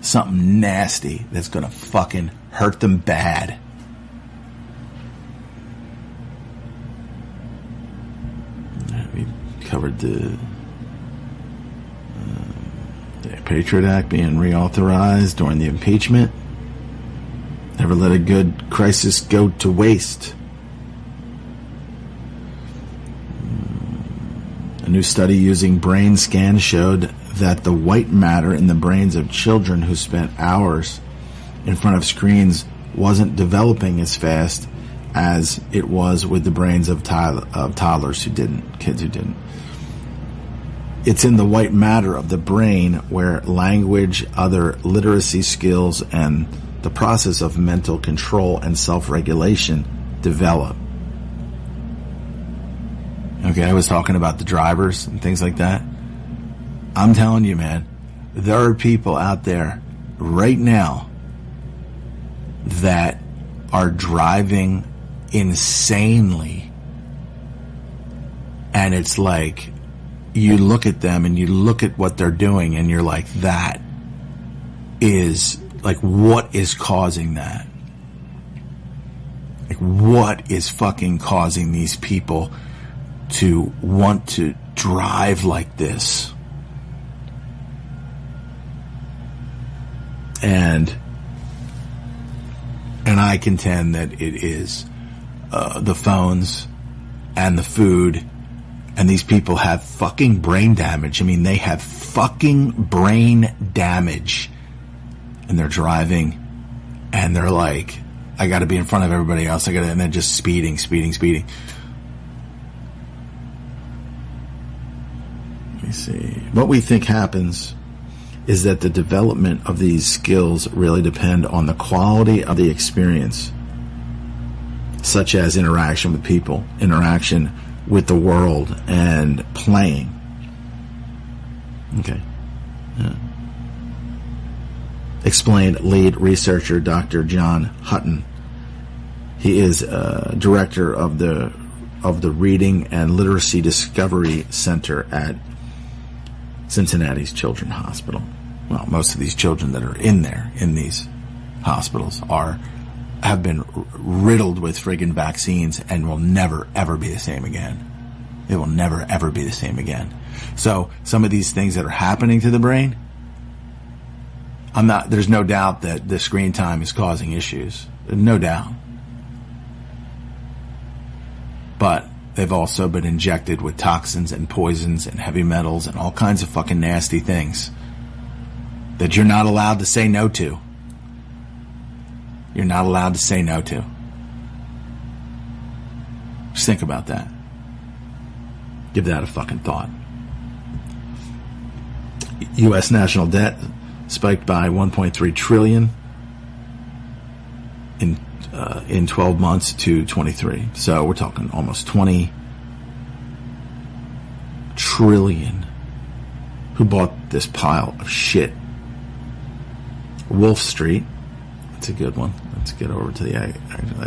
Something nasty that's going to fucking hurt them bad. We covered the Patriot Act being reauthorized during the impeachment. Never let a good crisis go to waste. A new study using brain scans showed that the white matter in the brains of children who spent hours in front of screens wasn't developing as fast as it was with the brains of toddlers who didn't, kids who didn't. It's in the white matter of the brain where language, other literacy skills, and the process of mental control and self-regulation develop. Okay, I was talking about the drivers and things like that. I'm telling you, man, there are people out there right now that are driving insanely. And it's like, you look at them and you look at what they're doing and you're like, that is, like, what is causing that? Like, what is fucking causing these people to want to drive like this? And I contend that it is the phones and the food. And these people have fucking brain damage. I mean, they have fucking brain damage. And they're driving. And they're like, I got to be in front of everybody else. And they're just speeding. Let me see. What we think happens is that the development of these skills really depend on the quality of the experience, such as interaction with people, interaction with the world, and playing. Okay. Yeah. Explained lead researcher Dr. John Hutton. He is director of the Reading and Literacy Discovery Center at Cincinnati's Children's Hospital. Well, most of these children that are in these hospitals have been riddled with friggin' vaccines and will never, ever be the same again. It will never, ever be the same again. So some of these things that are happening to the brain, there's no doubt that the screen time is causing issues. No doubt. But they've also been injected with toxins and poisons and heavy metals and all kinds of fucking nasty things that you're not allowed to say no to. You're not allowed to say no to. Just think about that. Give that a fucking thought. U.S. national debt spiked by $1.3 trillion in 12 months to 23. So we're talking almost 20 trillion. Who bought this pile of shit? Wolf Street. That's a good one. Let's get over to the... I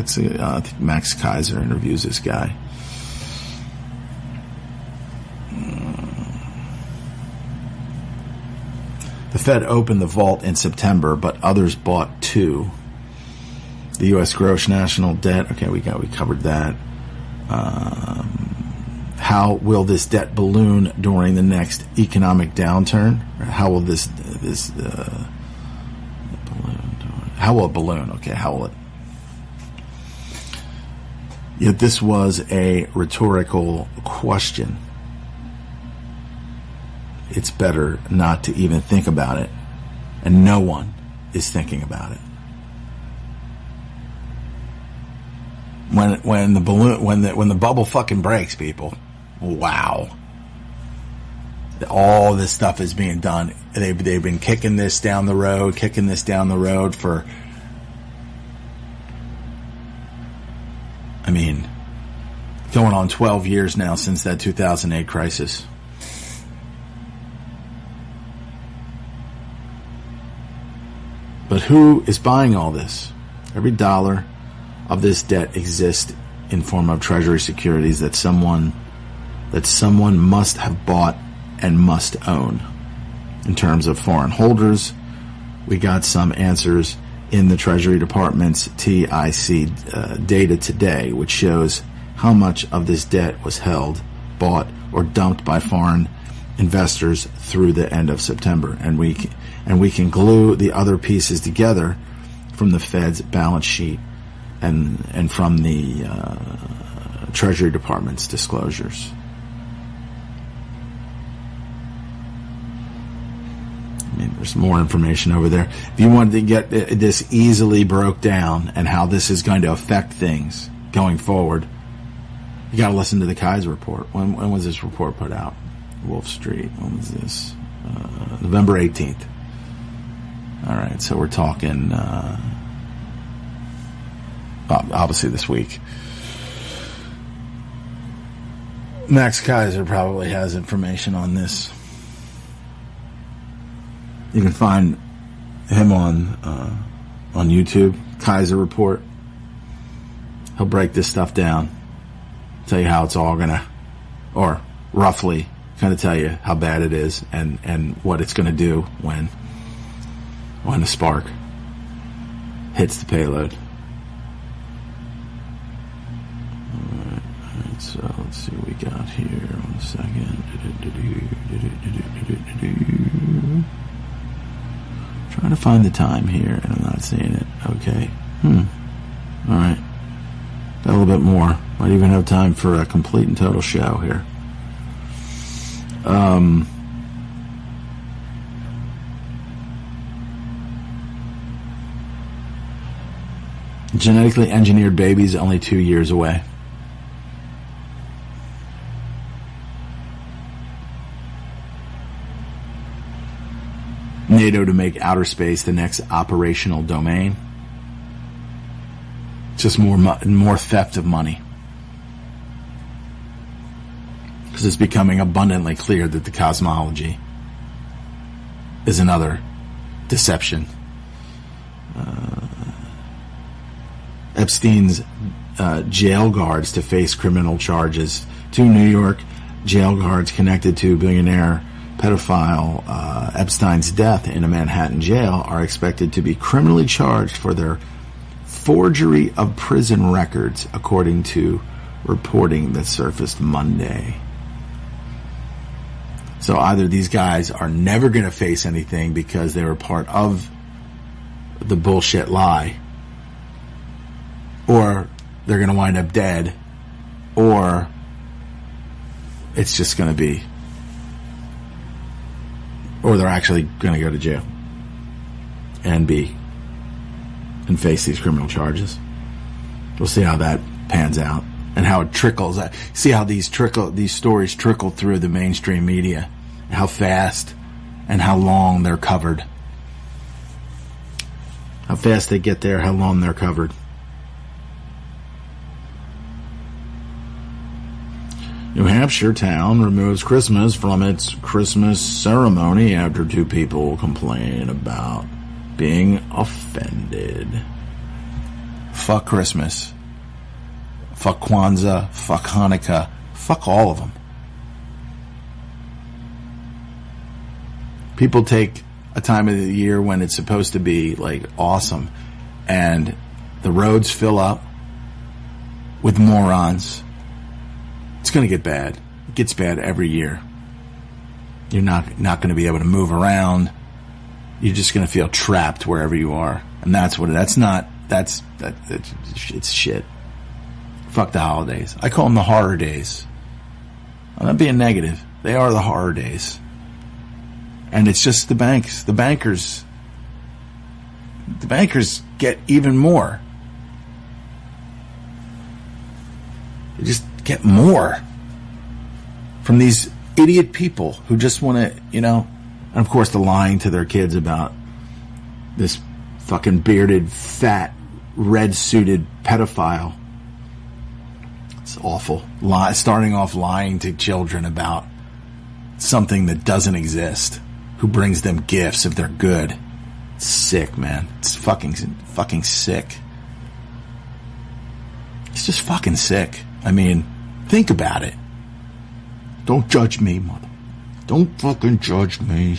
think Max Kaiser interviews this guy. The Fed opened the vault in September, but others bought too. The U.S. gross national debt. Okay, we covered that. How will this debt balloon during the next economic downturn? How will this balloon? How will it balloon? Okay, how will it? Yet this was a rhetorical question. It's better not to even think about it, and no one is thinking about it. When the bubble fucking breaks, people, wow. All this stuff is being done. They've been kicking this down the road for, I mean, going on 12 years now since that 2008 crisis. who is buying all this? Every dollar of this debt exists in form of treasury securities that someone must have bought and must own. In terms of foreign holders, we got some answers in the Treasury Department's TIC data today, which shows how much of this debt was held, bought, or dumped by foreign investors through the end of September. And we can glue the other pieces together from the Fed's balance sheet and from the Treasury Department's disclosures. I mean, there's more information over there. If you wanted to get this easily broke down and how this is going to affect things going forward, you got to listen to the Kaiser report. When was this report put out? Wolf Street. When was this? November 18th. All right, so we're talking obviously this week. Max Kaiser probably has information on this. You can find him on YouTube, Kaiser Report. He'll break this stuff down, tell you how it's all gonna, or roughly kind of tell you how bad it is and what it's gonna do when a spark hits the payload. All right, so let's see what we got here. 1 second. Trying to find the time here, and I'm not seeing it. Okay. All right. Got a little bit more. Might even have time for a complete and total show here. Genetically engineered babies only 2 years away. NATO to make outer space the next operational domain. Just more theft of money. Because it's becoming abundantly clear that the cosmology is another deception. Epstein's jail guards to face criminal charges. 2 New York jail guards connected to billionaire pedophile Epstein's death in a Manhattan jail are expected to be criminally charged for their forgery of prison records, according to reporting that surfaced Monday. So either these guys are never going to face anything because they were part of the bullshit lie, or they're going to wind up dead, or it's just going to be, or they're actually going to go to jail and face these criminal charges. We'll see how that pans out and how it trickles. See how these stories trickle through the mainstream media, how fast and how long they're covered. How fast they get there, how long they're covered. New Hampshire town removes Christmas from its Christmas ceremony after 2 people complain about being offended. Fuck Christmas. Fuck Kwanzaa. Fuck Hanukkah. Fuck all of them. People take a time of the year when it's supposed to be like awesome, and the roads fill up with morons. It's going to get bad. It gets bad every year. You're not going to be able to move around. You're just going to feel trapped wherever you are. And it's shit. Fuck the holidays. I call them the horror days. I'm not being negative. They are the horror days. And it's just the banks. The bankers get even more. They just get more from these idiot people who just want to, and of course the lying to their kids about this fucking bearded, fat, red-suited pedophile. It's awful. Starting off lying to children about something that doesn't exist, who brings them gifts if they're good. It's sick, man. It's fucking sick. It's just fucking sick. I mean, think about it. Don't judge me, mother. Don't fucking judge me.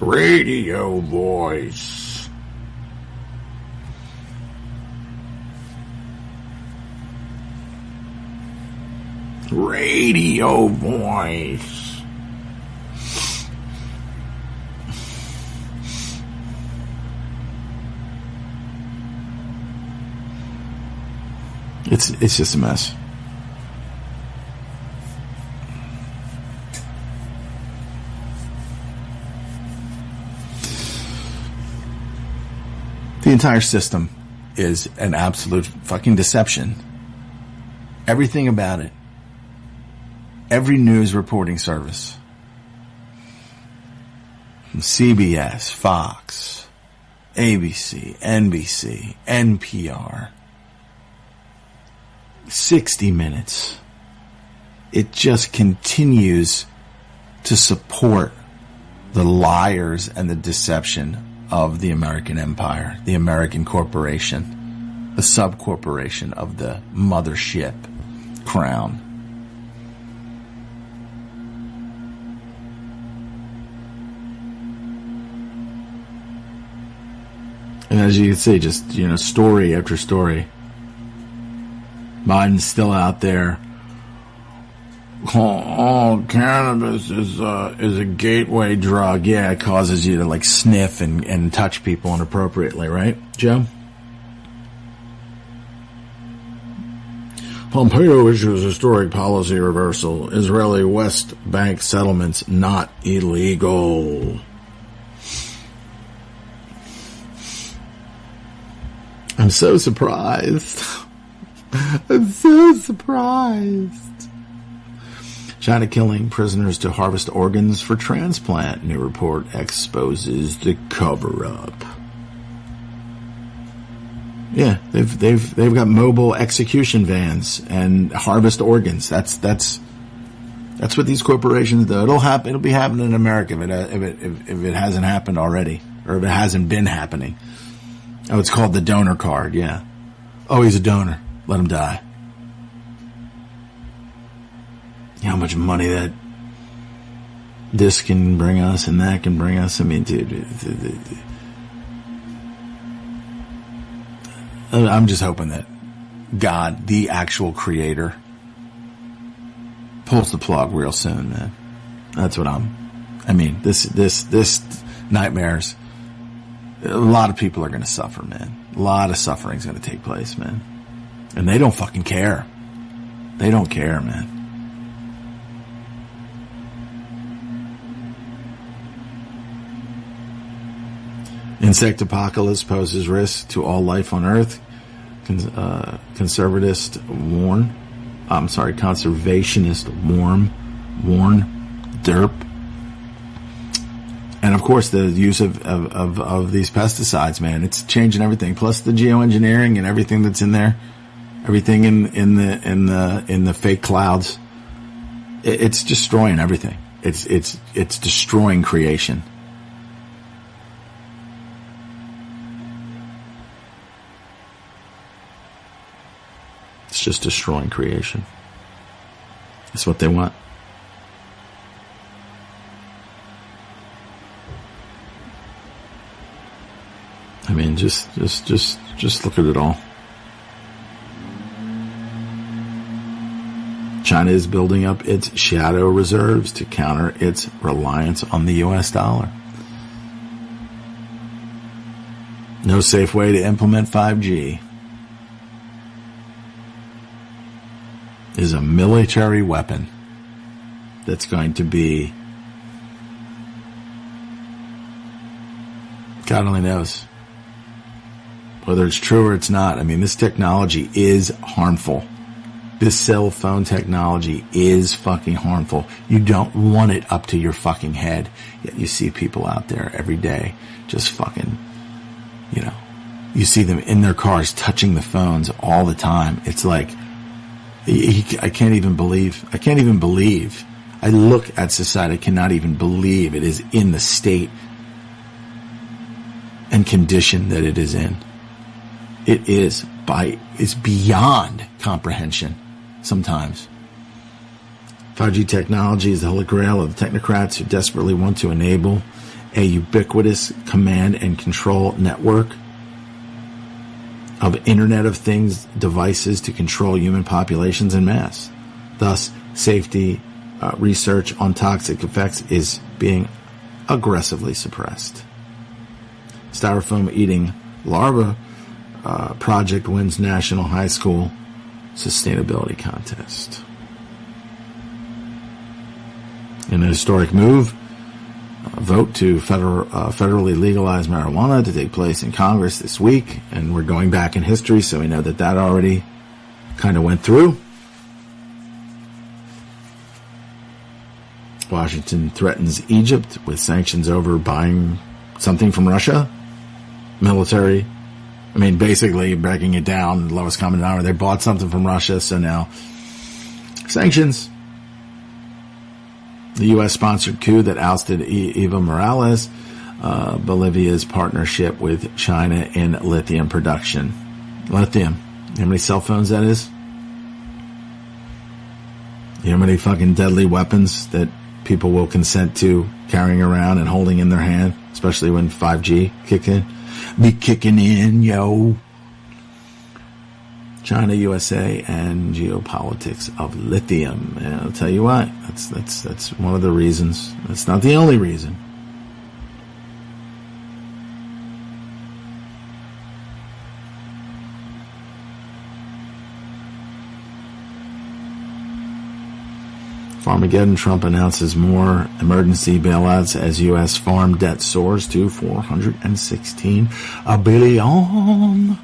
Radio voice. Radio voice. It's just a mess. The entire system is an absolute fucking deception. Everything about it. Every news reporting service. From CBS, Fox, ABC, NBC, NPR, 60 Minutes. It just continues to support the liars and the deception of the American empire, the American corporation, the sub-corporation of the mothership crown. And as you can see, just, story after story. Biden's still out there. Oh, cannabis is a gateway drug. Yeah, it causes you to sniff and touch people inappropriately, right, Joe? Pompeo issues historic policy reversal. Israeli West Bank settlements not illegal. I'm so surprised. I'm so surprised. China killing prisoners to harvest organs for transplant. New report exposes the cover-up. Yeah, they've got mobile execution vans and harvest organs. That's what these corporations do. It'll be happening in America if it hasn't happened already, or if it hasn't been happening. Oh, it's called the donor card. Yeah. Oh, he's a donor. Let him die. You know how much money that this can bring us and that can bring us? I mean, dude, I'm just hoping that God, the actual creator, pulls the plug real soon, man. That's what this nightmares. A lot of people are going to suffer, man. A lot of suffering's going to take place, man. And they don't fucking care. They don't care, man. Insect apocalypse poses risk to all life on Earth. Conservationist warn. Derp. And of course, the use of these pesticides, man, it's changing everything. Plus the geoengineering and everything that's in there, everything in the fake clouds. It's destroying everything. It's destroying creation. It's just destroying creation. That's what they want. I mean, just look at it all. China is building up its shadow reserves to counter its reliance on the U.S. dollar. No safe way to implement 5G. Is a military weapon that's going to be, God only knows whether it's true or it's not. I mean, this technology is harmful. This cell phone technology is fucking harmful. You don't want it up to your fucking head. Yet you see people out there every day just fucking, you see them in their cars touching the phones all the time. It's like, I can't even believe. I look at society, I cannot even believe it is in the state and condition that it is in. It is beyond comprehension sometimes. 5G technology is the holy grail of the technocrats who desperately want to enable a ubiquitous command and control network of Internet of Things devices to control human populations en masse. Thus, safety research on toxic effects is being aggressively suppressed. Styrofoam eating larva project wins National High School Sustainability Contest. In a historic move, a vote to federally legalize marijuana to take place in Congress this week, and we're going back in history, so we know that already kind of went through. Washington threatens Egypt with sanctions over buying something from Russia. Military. I mean, basically breaking it down, the lowest common denominator. They bought something from Russia, so now sanctions. The U.S.-sponsored coup that ousted Evo Morales. Bolivia's partnership with China in lithium production. Lithium. You know how many cell phones that is? You know how many fucking deadly weapons that people will consent to carrying around and holding in their hand, especially when 5G kicks in? Be kicking in, yo. China, USA, and geopolitics of lithium. And I'll tell you what, that's one of the reasons. That's not the only reason. Farmageddon, Trump announces more emergency bailouts as U.S. farm debt soars to $416 billion.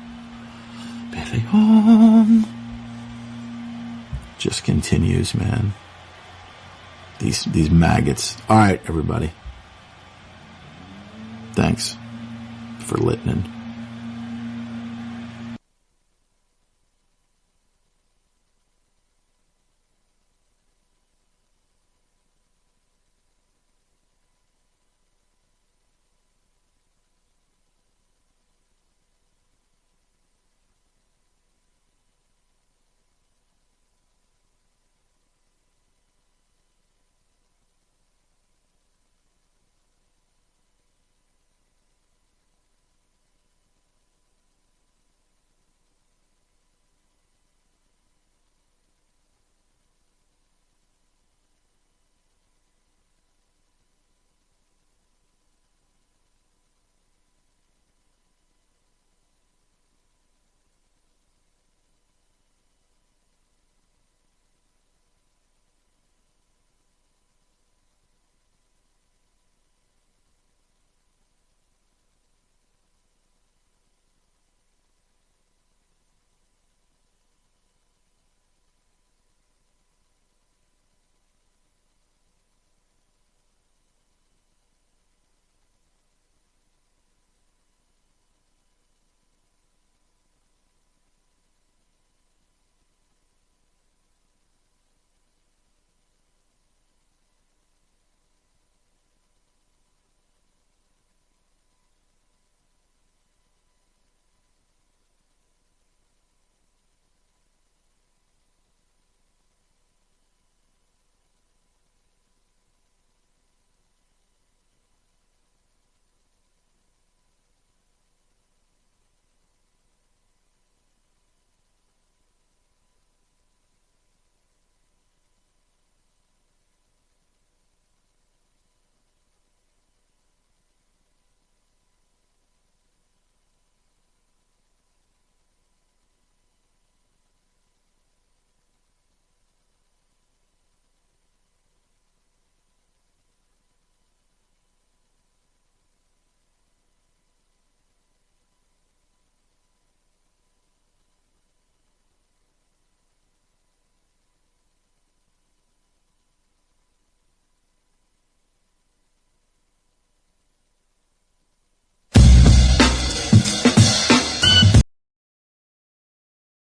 Just continues, man. These maggots. All right, everybody. Thanks for listening.